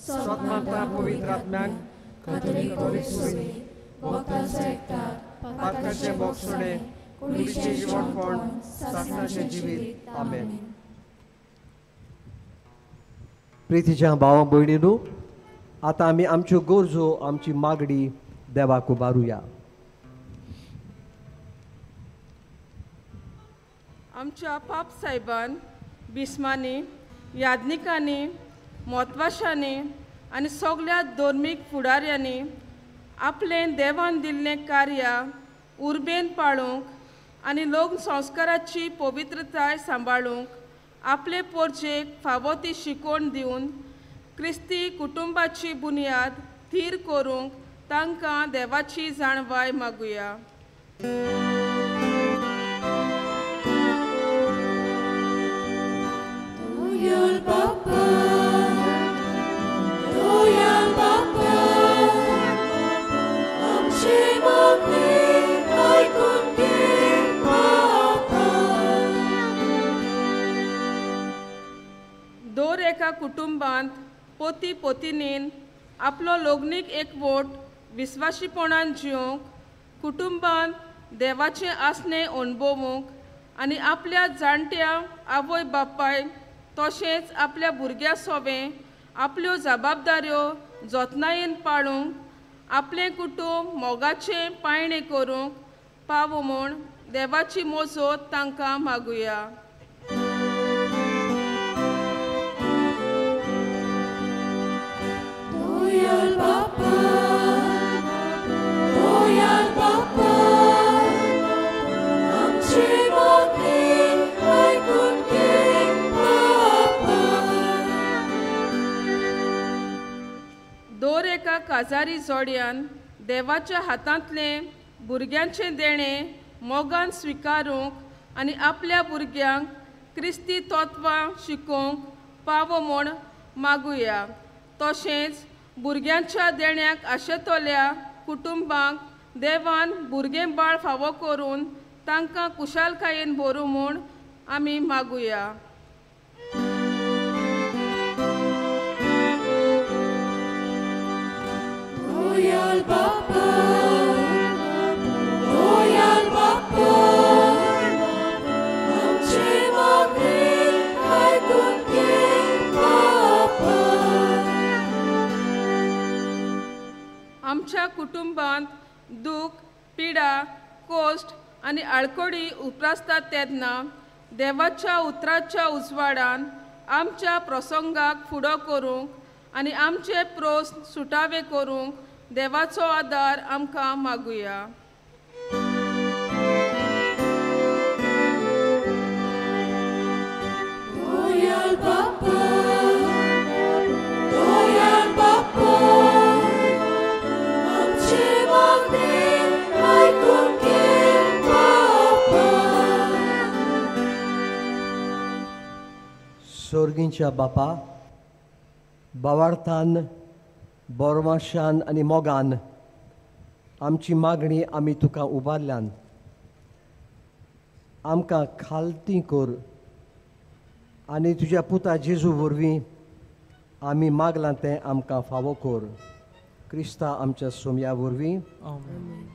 सतमानता पवित्र आत्म्याक पातकाचे बोगसणे, कुडीचे जिवणपण, सासणाचे जिवीत. आमेन. प्रितीच्या भावा भयणींनो, आतां आमी आमच्यो गरजो, आमची मागणी देवाक उबारुया. आमच्या पाप साहेबान बिस्मांनी, याज्ञिकांनी, मोतवाशांनी आनी सगळ्या धर्मीक फुडाऱ्यांनी आपलें देवान दिल्लें कार्य उर्बेन पाळूंक आनी लोक संस्काराची पवित्रताय सांबाळूंक आपले पोरचेक फावो ती शिकवण दिवन क्रिस्ती कुटुंबाची बुनयाद थीर करूंक तांकां देवाची जाणवाय मागुया. दर एका कुटुंबांत पोती पोतिनीन आपलो लोग्नीक एकवट विस्वाशीपणान जिवंक, कुटुंबांत देवाचें आसणें अणभवूंक आनी आपल्या जाणट्या आवय बापाय तशेंच आपल्या भुरग्या सोबें आपल्यो जबाबदाऱ्यो जतनायेन पाळूंक आपलें कुटुंब मोगाचें पायणें करूंक पावो म्हूण देवाची मोजत तांकां मागुया. Royal Papa, Royal Papa, आमचे मागणी ऐकून घे बापा. दर एका काजारी जोड्यान देवाच्या हातांतलें भुरग्यांचें देणें मोगान स्विकारूंक आनी आपल्या भुरग्यांक क्रिस्ती तत्वां शिकोवंक पावो म्हूण मागुया. तशेंच भुरग्यांच्या देण्याक आशेतोल्या कुटुंबांक देवान भुरगें बाळ फावो करून तांकां कुशालकायेन भरूं म्हूण आमी मागुया. Royal Papa, Royal Papa, आमचे मागणी ऐकून घे बापा. आमच्या कुटुंबांत दूख पिडा कोश्ट आनी आळकोडी उप्रासतात तेन्ना देवाच्या उतराच्या उजवाडान आमच्या प्रसंगाक फुडो करूंक आनी आमचे प्रोस्न सुटावे करूंक देवाचो आदार आमकां मागुया. Royal Papa, Royal Papa, आमचे मागणी ऐकून घे बापा. सोर्गींच्या बापा, बावार्थान बोरमाशान आनी मोगान आमची मागणी आमी तुका उबारल्यान आमकां खालती कर आनी तुज्या पुता जेजू वरवीं आमी मागलां तें आमकां फावो कर. क्रिस्ता आमच्या सोम्या वरवीं. आमेन.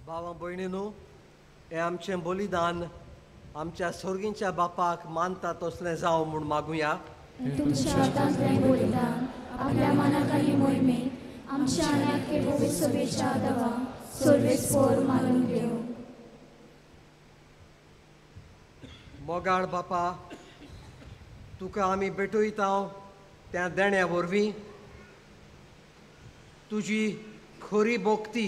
भावां भयणीनो, हें आमचें बलिदान आमच्या सोर्गींच्या बापाक मानता तसलें जावं म्हूण मागुया. तुमच्या हातांतलें बलिदान आपल्या मनाकाली मोहिमेत आमच्या आनाके भोवे सभेच्या दवा सर्वेस्पोर मानून घेवं. मोगाळ बापा, तुका आमी भेटयता त्या देण्या वरवीं तुजी खरी भोक्ती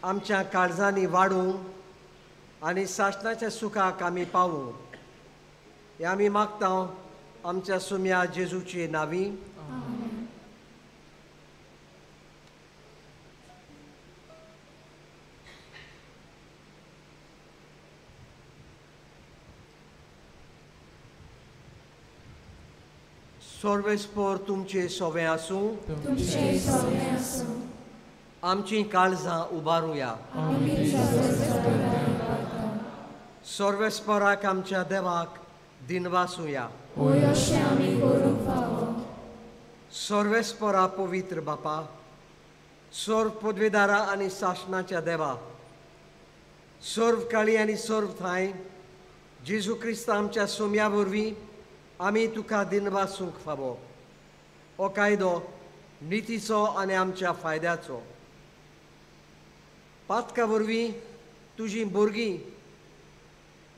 आमच्या काळजांनी वाडूंक आनी सासणाच्या सुखाक आमी पावूं हें आमी मागता आमच्या सुम्या जेजूचे नांवी. सर्वेस्पोर तुमचे सोवें आसूं. तुमचे सोवें आसूं. आमची काळजां उबारुया. सर्वेस्पराक आमच्या देवाक दिनवासुया. सर्वेस्परा पवित्र बापा, सर्व पदवीदारा आनी शासनाच्या देवा, सर्व काळी आनी सर्व थाय जेजू क्रिस्त आमच्या सोम्या वरवीं आमी तुका दिनवासूंक फावो. हो कायदो नितीचो आनी आमच्या फायद्याचो. पातका वरवीं तुजीं भुरगीं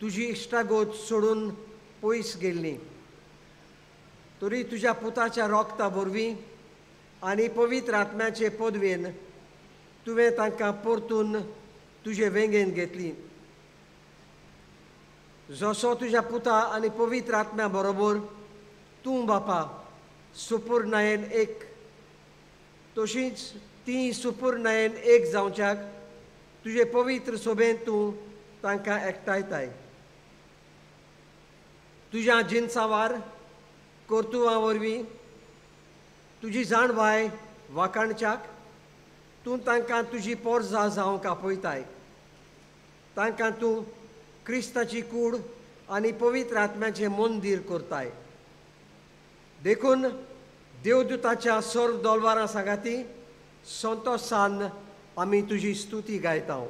तुजी इश्टागोत सोडून पयस गेल्लीं, तरी तुज्या पुताच्या रोगता वरवीं आनी पवित्र आत्म्याचे पदवेन तुवें तांकां परतून तुजे वेंगेन घेतली. जसो तुज्या पुता आनी पवित्र आत्म्या बरोबर तूं बापा सुपूर्णायेन एक, तशींच ती सुपूर्णायेन एक जावच्याक तुजे पवित्र सोबेन तूं तांकां एकठांयताय. तुज्या जिनसावार कर्तुवां वरवीं तुजी जाणवाय वाखाणच्याक तूं तांकां तुजी पोरजां जावंक आपयताय. तांकां तूं क्रिस्ताची कूड आनी पवित्र आत्म्याचें मंदीर करताय. देखून देवदूताच्या सर्व दोलवारां सांगाती संतोशान आमी तुजी स्तुती गायता.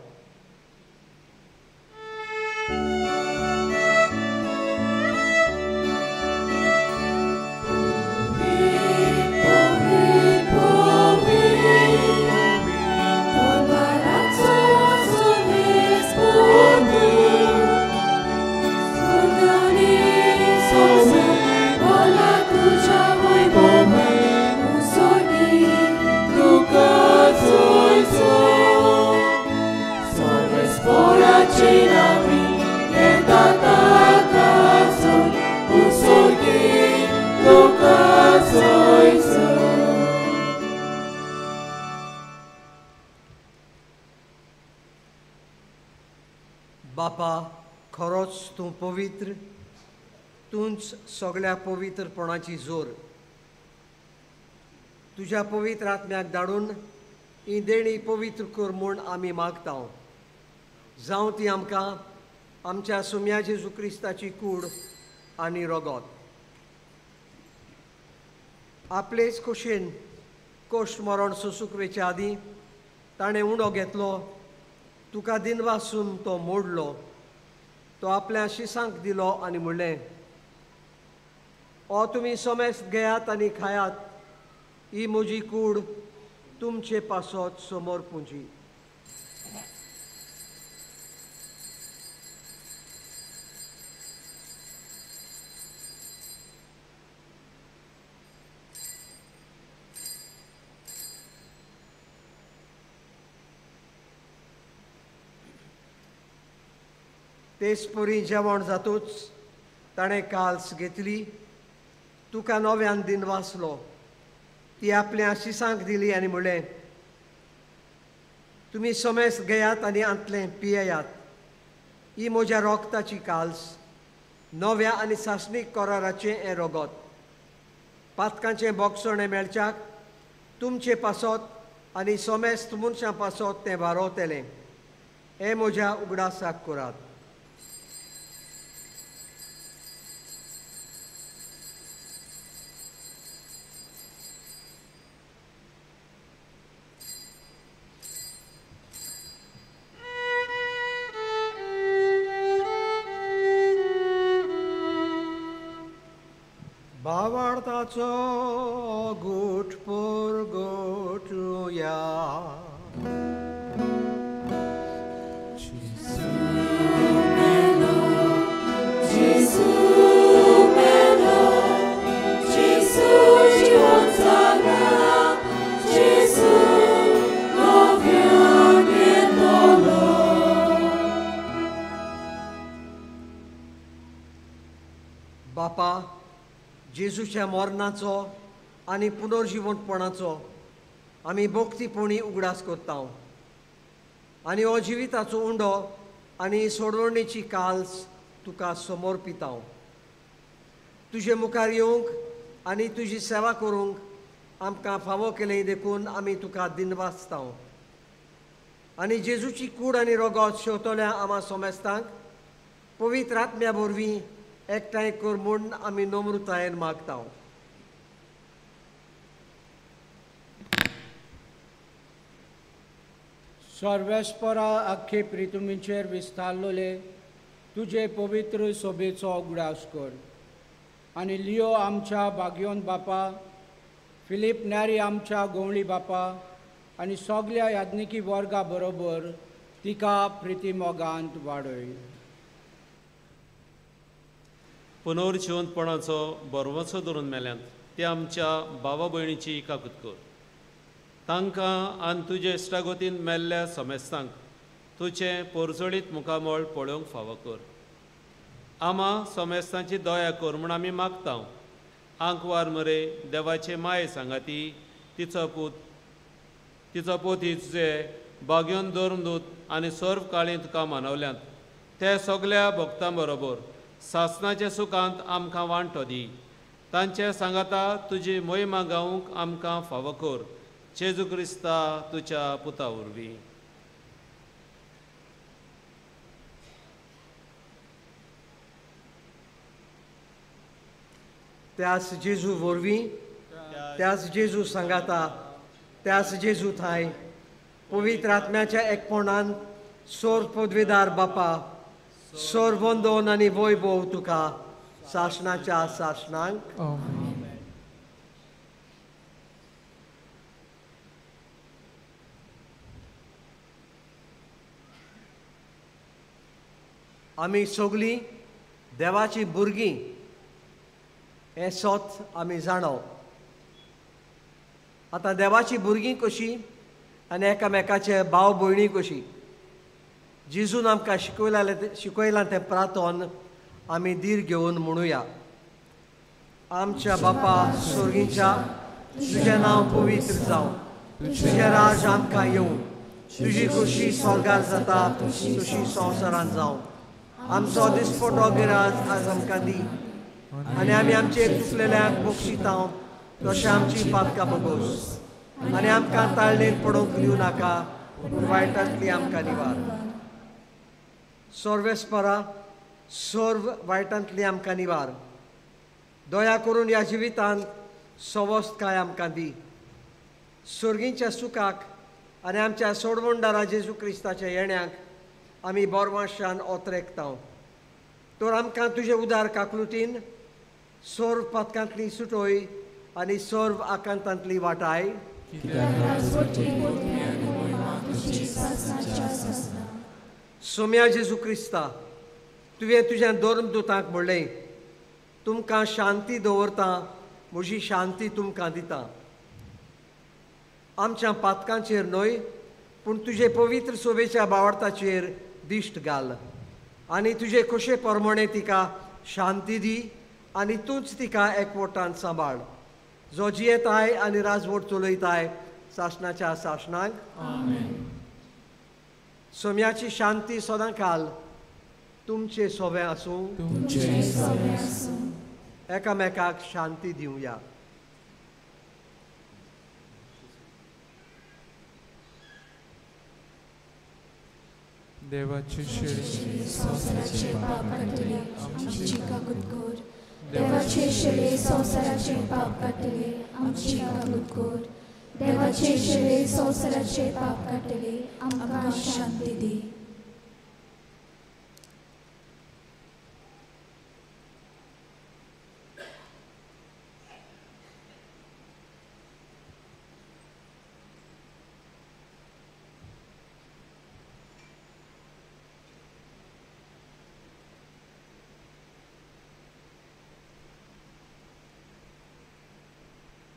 बापा, खरोच तूं पवित्र, तूंच सगळ्या पवित्रपणाची जोर. तुज्या पवित्र आत्म्याक धाडून ही देणी पवित्र कर म्हूण आमी मागता. जावं ती आमकां आमच्या सुम्या जेजू क्रिस्ताची कूड आनी रोगोत. आपलेच कुशीन कोश्ट मरण सोंसूंक वेचे आदीं ताणें उंडो घेतलो, तुका दिनवासून तो मोडलो. तो आपल्या शिसांक दिलो आनी म्हणलें, ओ तुमी सोमेस्त घेयात आनी खायात, ही म्हजी कूड तुमचे पासत समोर पुंजी. तेच परी जेवण जातूच ताणें काल्स घेतली, तुका नव्यान दिनवासलो. ती आपल्या शिसांक दिली आनी म्हणलें, तुमी सोमेस्त घेयात आनी आंतलें पियेयात. ही म्हज्या रोगताची काल्स, नव्या आनी सासणीक कराराचें हें रोगोत. पातकांचें बोगसणें मेळच्याक तुमचे पासत आनी सोमेस्त मनशां पासत तें वारोवतलें. हें म्हज्या उगडासाक करात. भावार्थाचो गोठ पोर गोठुया. बापा, जेजूच्या मरणाचो आनी पुनर्जिवंतपणाचो आमी भक्तीपणी उगडास करता. आनी हो जिविताचो उंडो आनी सोडवणेची काल्स तुका समर्पिता. तुजे मुखार येवंक आनी तुजी सेवा करूंक आमकां फावो केलें देखून आमी तुका दिनवासता. आनी जेजूची कूड आनी रगत शेवतल्या आमा सोमेस्तांक पवित्र आत्म्या वरवीं एकठांय कर म्हूण आमी नम्रतायेन मागता. सर्वेस्परा आख्खे प्रितुमीचेर विस्तारलोले तुजे पवित्र सोबेचो उगडास कर आनी लियो आमच्या बागयोन बापा, फिलीप नॅरी आमच्या गवळी बापा आनी सगल्या याज्ञिकी वर्गा बरोबर तिका प्रिती मोगांत वाडय. पुनर्जिवंतपणाचो बरवचो धरून मेल्यांत ते आमच्या भावा भयणीची इकाकूत कर. तांकां आनी तुजे इश्टागोतीन मेल्ल्या समेस्तांक तुजें पोरजोळीत मुखामळ पळोवंक फावो कर. आमा समेस्तांची दया कर म्हूण आमी मागता. आंकवार मरे देवाचे माये सांगाती तिचो पोती तुजे बागयोन दवरून दूत आनी सर्व काळी तुका मानवल्यांत ते सगल्या भक्तां बरोबर सासणाच्या सुखांत आमकां वांटो दी. तांचे सांगाता तुजी मोहिमा गावूंक आमकां फावो कर. जेजू क्रिस्ता तुच्या पुता वरवीं. त्याच जेजू वरवीं, त्याच जेजू सांगाता, त्याच जेजू थाय पवित्र आत्म्याच्या एकपणान सोर पदवीदार बापा, सोर वंदन आनी वैभव तुका सासणाच्या सासणांक. आमी सगलीं देवाची भुरगीं हें सोत आमी जाणो. आतां देवाची भुरगीं कशीं आनी एकामेकाचे भाव भयणी कशीं जेजून आमकां शिकयलां तें प्रार्थन आमी धीर घेवन म्हणुया. आमच्या बापा स्वर्गीच्या, तुजें नांव पवित्र जावं, तुजें राज आमकां येवं, तुजी खुशी स्वर्गार जाता तशी संवसारांत जावं. आमचो दिसपटो गिराज आज आमकां दी आनी आमी आमचे चुकलेल्यांक बक्षिता तशें आमची पातकां बगोस आनी आमकां ताळणेन पडोवंक दिवं नाका, वायटांतली आमकां निवार. सर्वेस्परा सर्व वायटांतली आमकां निवार. दया करून ह्या जिवितांत सवस्तकाय आमकां दी. सर्गीच्या सुखाक आनी आमच्या सोडवणदारा जेजू क्रिस्ताच्या येण्याक आमी बोरमाशान ओतरेकता. तर आमकां तुजे उदार काकलुतीन सर्व पथकांतली सुटोय आनी सर्व आकांतांतली वाटाय. सोम्या जेजू क्रिस्ता, तुवें तुज्या धर्मदूतांक म्हणलें, तुमकां शांती दवरता, म्हजी शांती तुमकां दिता. आमच्या पातकांचेर न्हय पूण तुजे पवित्र सोबेच्या बावडताचेर दिश्ट घाल आनी तुजे खोशे प्रमाणे तिका शांती दी आनी तूंच तिका एकवटान सांबाळ, जो जियेताय आनी राजवट चलयताय सासणाच्या सासणांक. सोम्याची शांती सदां काल तुमचे सोबे आसूं. एकामेकाक शांती दिवया. देवाची शिडी संवसाराचे पाप काडटले आमची काकूत कर. देवाचे शिडे संवसाराचे पाप काडटले आमची काकूत कर. देवाचे शिडे संवसाराचे पाप काडटले आमकां शांती दी.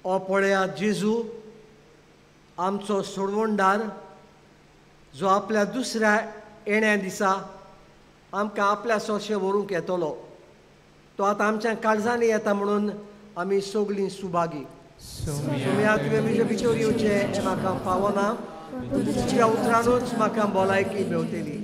ओ पळयात जेजू आमचो सोडवणदार, जो आपल्या दुसऱ्या येण्या दिसा आमकां आपल्या सोशे व्हरूंक येतलो. तो आतां आमच्या काळजांनी येता म्हणून आमी सगलीं सुभागी. सोम्या तुवें म्हजे भितर येवचें हें म्हाका फावना, तुज्या उतरानूच म्हाका भलायकी मेवतली.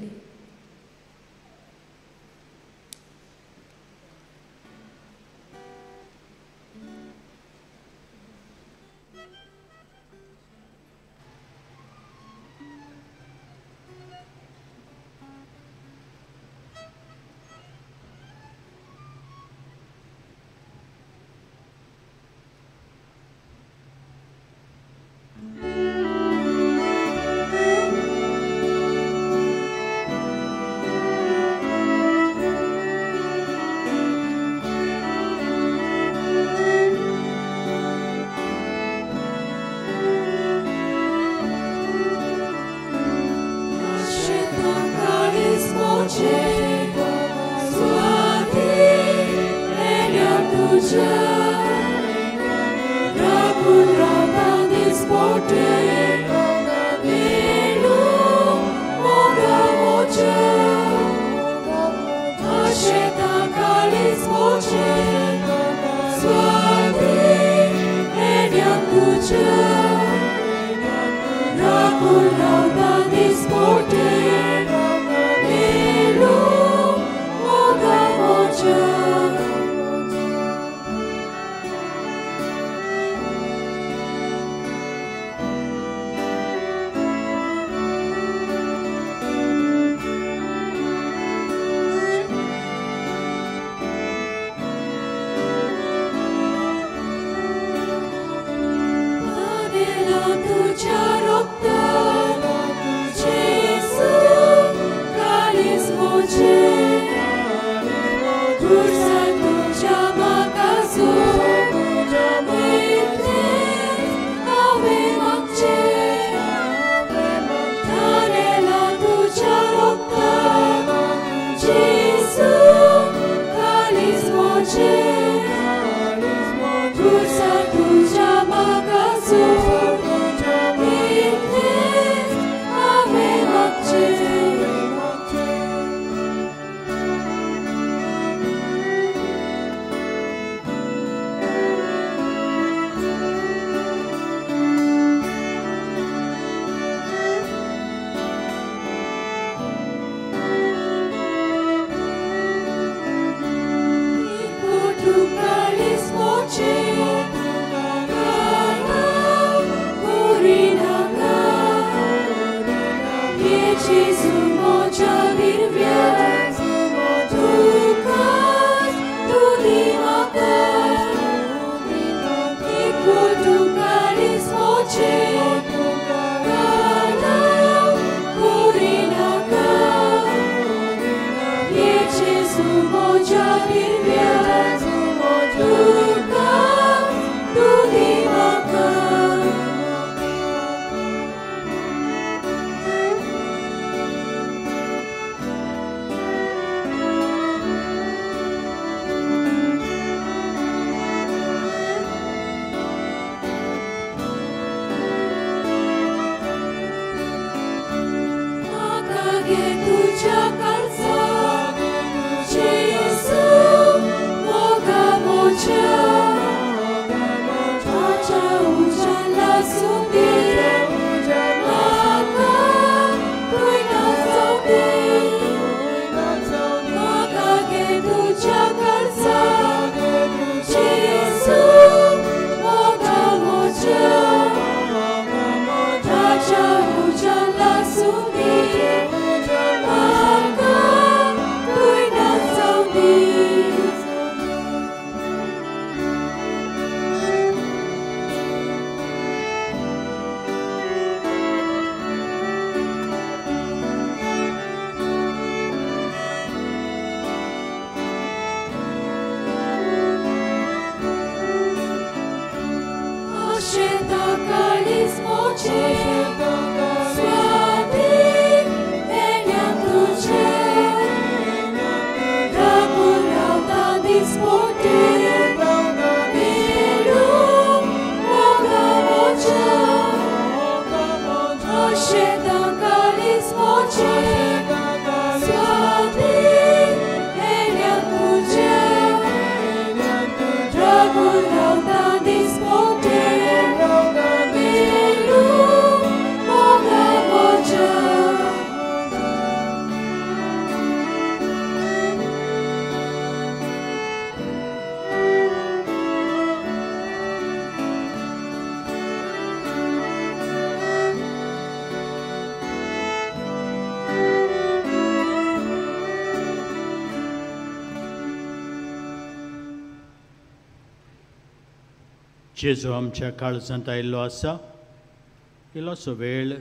जेजू आमच्या काळजांत आयिल्लो आसा, इल्लोसो वेळ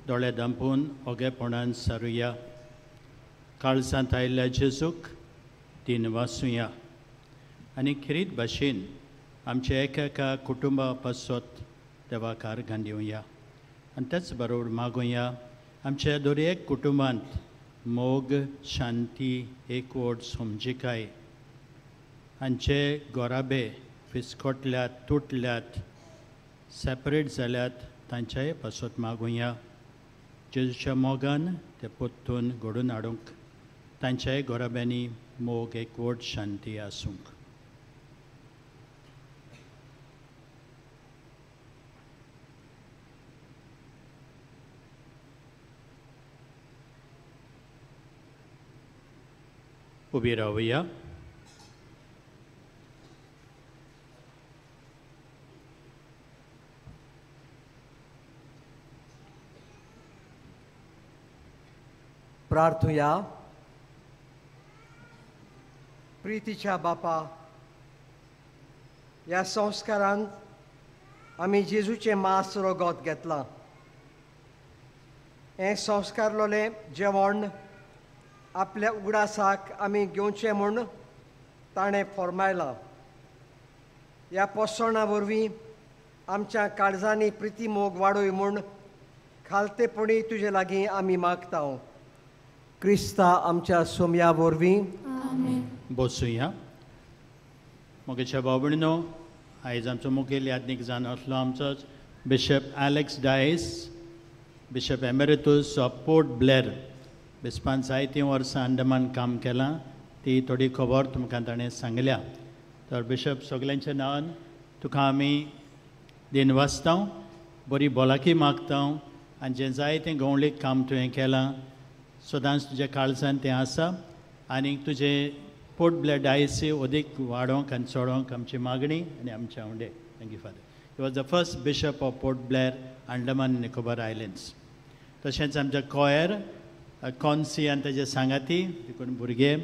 दोळे धांपून ओगेपणान सारुया. काळजांत आयिल्ल्या जेजूक दिन वाचुया आनी खरीत भाशेन आमच्या एका कुटुंबा पासत देवाकार घालिवया. आनी तेच बरोबर मागुया आमच्या दरेक कुटुंबांत मोग, शांती, एकवट, समजिकाय हांचे गोराबे फिसकोटल्यात, तुटल्यात, सेपरेट जाल्यात तांच्याय पासत मागुया. जेजूच्या मोगान ते पोत्तून घडून हाडूंक तांच्याय गोराब्यांनी मोग, एकवट, शांती आसूंक. उबी रावया. प्रार्थूया. प्रितीच्या बापा, ह्या संस्कारांत आमी जेजूचें मास रोगोत घेतलां. हें संस्कारलोलें जेवण आपल्या उगडासाक आमी घेवचें म्हूण ताणें फर्मायलां. ह्या पोसणा वरवीं आमच्या काळजांनी प्रिती मोग वाडोय म्हूण खालतेपणी तुजे लागीं आमी मागतां. क्रिस्ता आमच्या सोम्या वरवीं. बसूया. मोगेच्या भावभयणीनो, आयज आमचो मुखेल यादनीक जावन आसलो आमचोच bishop Alex Dias, bishop emeritus of Port Blair. बिस्पान जायतीं वर्सां अंदमान काम केलां, ती थोडी खबर तुमकां ताणें सांगल्या. तर बिशप सगल्यांच्या नांवान तुका आमी दिनवासता, बरी भलायकी मागता, आनी जें जायतें गवळीक काम तुवें केलां सदांच तुज्या काळजांत तें आसा. आनी तुजें पोर्ट ब्लेर डायसी अदीक वाडोवंक आनी चोडोवंक आमची मागणी आनी आमचे आवडे. Thank you father. He was the first bishop of Port Blair, Andaman Nicobar islands. तशेंच आमच्या कॉयर कॉन्सी आनी ताजे सांगाती देखून भुरगे,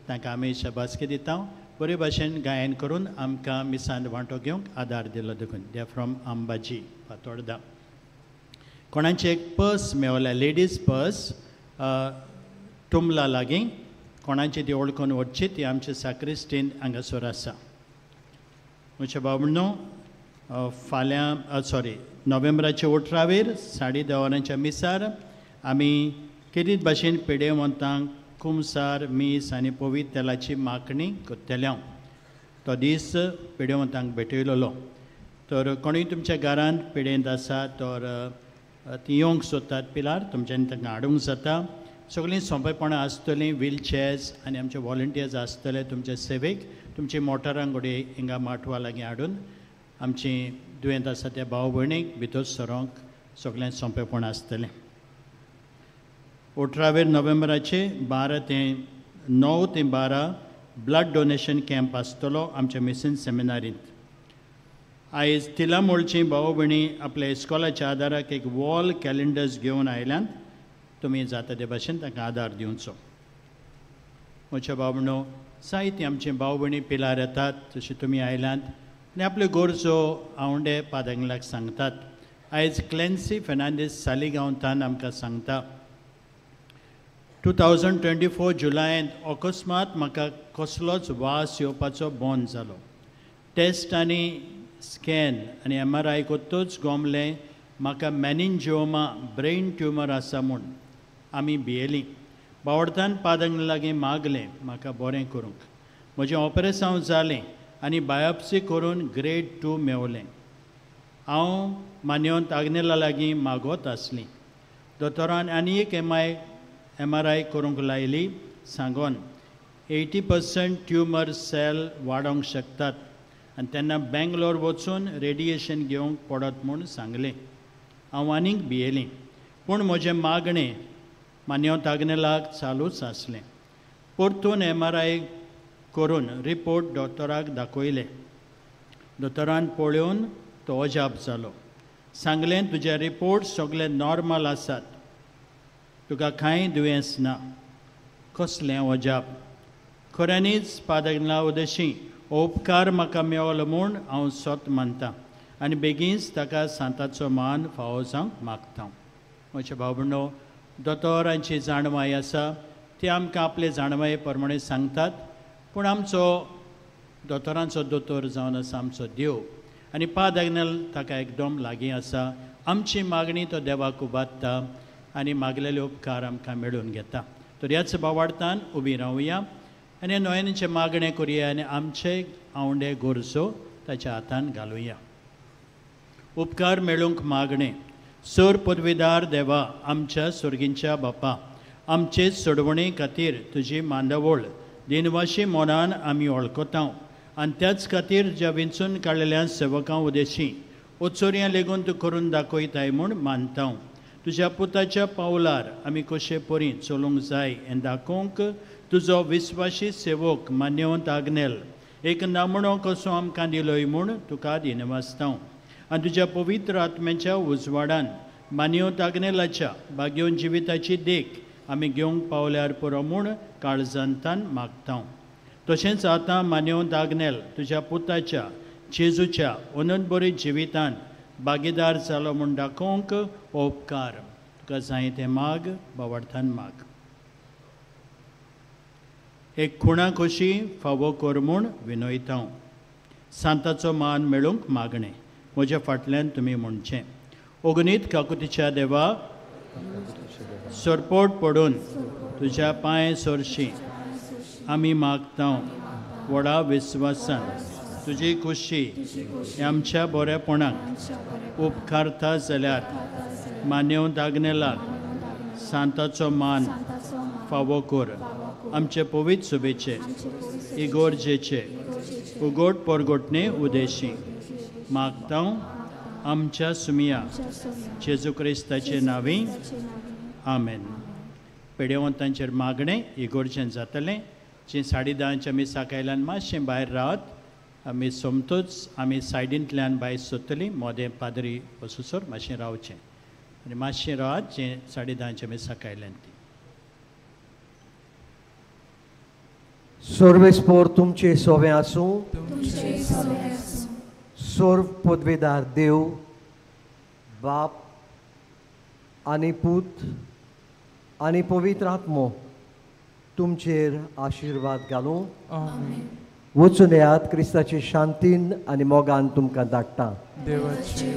तांकां आमी शबासकी दिता. बरे भाशेन गायन करून आमकां मिसांत वांटो घेवंक आदार दिलो देखून. They from Ambaji, Fatorda. कोणाचें एक पर्स मेवल्या, लेडीज पर्स टुमला लागीं. कोणाची ती ओळखून वचची, ती आमचे साक्रिस्टीन हांगासर आसा. म्हज्या भावभयणो, नोव्हेंबराचे 18 10:30 वरांच्या मिसार आमी किरीत भाशेन पेडेवंतांक कुमसार, मीस आनी पवित्र तेलाची मागणी करतले. तो दीस पेडेवंतांक भेटयलोलो. तर कोणूय तुमच्या घरांत पेडेंत आसा तर ती येवंक सोदतात पिलार, तुमच्यांनी तांकां हाडूंक जाता. सगळीं सोंपेपणां आसतलीं, व्हील चॅर्स आनी आमचे वॉलंटियर्स आसतले तुमचे सेवेक. तुमची मोटारां घोडी हिंगा माटवा लागीं हाडून आमची दुयेंत आसा त्या भाव भयणीक भितर सरोंक सगळें सोंपेपण आसतलें. 18 नोव्हेंबराचे 9 ते 12 ब्लड डोनेशन कॅम्प आसतलो आमच्या मिशन सेमिनारींत. आयज तिलामोळची भाव भयणी आपल्या इस्कॉलाच्या आदाराक एक वॉल कॅलेंडर्स घेवन आयल्यात. तुमी जाता ते भाशेन तांकां आदार दिवचो. म्हज्या भाव भयणो, जायतीं आमची भाव भयणी पिलार येतात, तशी तुमी आयल्यात आनी आपल्यो गरजो आवंडे पादांगलाक सांगतात. आयज क्लेन्सी फेर्नांडीस सालिगांवतान आमकां सांगता, 2024 जुलायेंत अकस्मात म्हाका कसलोच वास येवपाचो बंद जालो. टेस्ट आनी स्कॅन आनी MRI कोत्तूच गोमलें म्हाका मॅनिंजिओमा ब्रेन ट्युमर आसा म्हूण. आमी भियेलीं. बावडतान पादांगले लागीं मागलें म्हाका बरें करूंक. म्हजें ऑपरेशन जालें आनी बायोप्सी करून ग्रेड 2 मेवलें. हांव मान्यवंत आग्नेला लागीं मागोत आसलीं. दोतोरान आनी एक MRI करूंक लायली, सांगोन 80% ट्युमर सेल वाडोंक शकतात आनी तेन्ना बेंगलोर वचून रेडिएशन घेवंक पडत म्हूण सांगलें. हांव आनीक भियेलीं. पूण म्हजें मागणें मान्यवंत आग्नेलाक चालूच आसलें. परतून MRI करून रिपोर्ट दोतोराक दाखयलें. दोतोरान पळोवन तो अजाप जालो. सांगलें, तुजे रिपोर्ट सगळे नॉर्मल आसात, तुका कांय दुयेंस ना. कसलें अजाप. खऱ्यांनीच पादांगला उदेशी उपकार म्हाका मेवलो म्हूण हांव सोत मानतां आनी बेगीनच ताका सांताचो मान फावो जावंक मागतां. म्हज्या भाव भयणो, दोतोरांची जाणवाय आसा, ती आमकां आपले जाणवाये प्रमाणे सांगतात. पूण आमचो दोतोरांचो दोतोर जावन आसा आमचो देव आनी पादांगल ताका एकदम लागीं आसा. आमची मागणी तो देवाक उबारता आनी मागलेले उपकार आमकां मेळून घेता. तर ह्याच भावार्थान उबी रावया आनी नोयनीचे मागणें करुया आनी आमचे आवंडे गोरजो ताच्या हातान घालुया. उपकार मेळूंक मागणें. सर पदवीदार देवा, आमच्या सुर्गींच्या बापा, आमचे सोडवणे खातीर तुजी मांदवळ दिनवाशी मोनान आमी वळखता आनी त्याच खातीर ज्या विंचून काडलेल्या सेवकां उदेशी ओचोऱ्यां लेगून तूं करून दाखयताय म्हूण मानता. तुज्या पुताच्या पावलार आमी कशे परी चलूंक जाय हें दाखोवंक तुजो विस्वासी सेवक मान्यवंत आग्नेल एक नामणो कसो आमकां दिलोय म्हूण तुका दिनवासता आनी तुज्या पवित्र आत्म्याच्या उजवाडान मान्यवंत आग्नेलाच्या भाग्योन जिविताची देख आमी घेवंक पावल्यार पुरो म्हूण काळजांतान मागता तशेंच आतां मान्यवंत आग्नेल तुज्या पुताच्या जेजूच्या अनंत बरे जिवितान भागीदार जालो म्हूण दाखोवंक उपकार तुका जाय तें माग बावडतान माग एक खुणा कशी फावो कर म्हूण विनयता सांताचो मान मेळूंक मागणें म्हज्या फाटल्यान तुमी म्हणचें अगणीत काकुतीच्या देवा सरपोट पडून तुज्या पांय सरशी आमी मागता व्हडा विस्वासान तुजी खुशी आमच्या बरेपणाक उपकारता जाल्यार मान्यवंत आग्नेलाक सांताचो मान फावो कर आमचे पवित्र सुबेचे इगोर्जेचे उगोट परगोटणे उदेशी मागता आमच्या सुमिया जेजू क्रिस्ताचे नांवी आमेन पेडेवंतांचेर मागणें इगोर्जेन जातलें जी 10:30 आमी सकाळल्यान मातशें भायर रावत आमी सोमतूच आमी सायडींतल्यान भायर सोदतलीं मोदें पाद्री वचूसर मातशें रावचें आनी मातशें रावत जें 10:30 आमी सकाळल्यान ती सर्वेस्पोर तुमचे सोवे आसूं सर्व पदवेदार देव बाप आनी पूत आनी पवित्र आत्मो तुमचेर आशिर्वाद घालूं वचून येयात क्रिस्ताचे शांतीन आनी मोगान तुमकां धाडटा देवाचे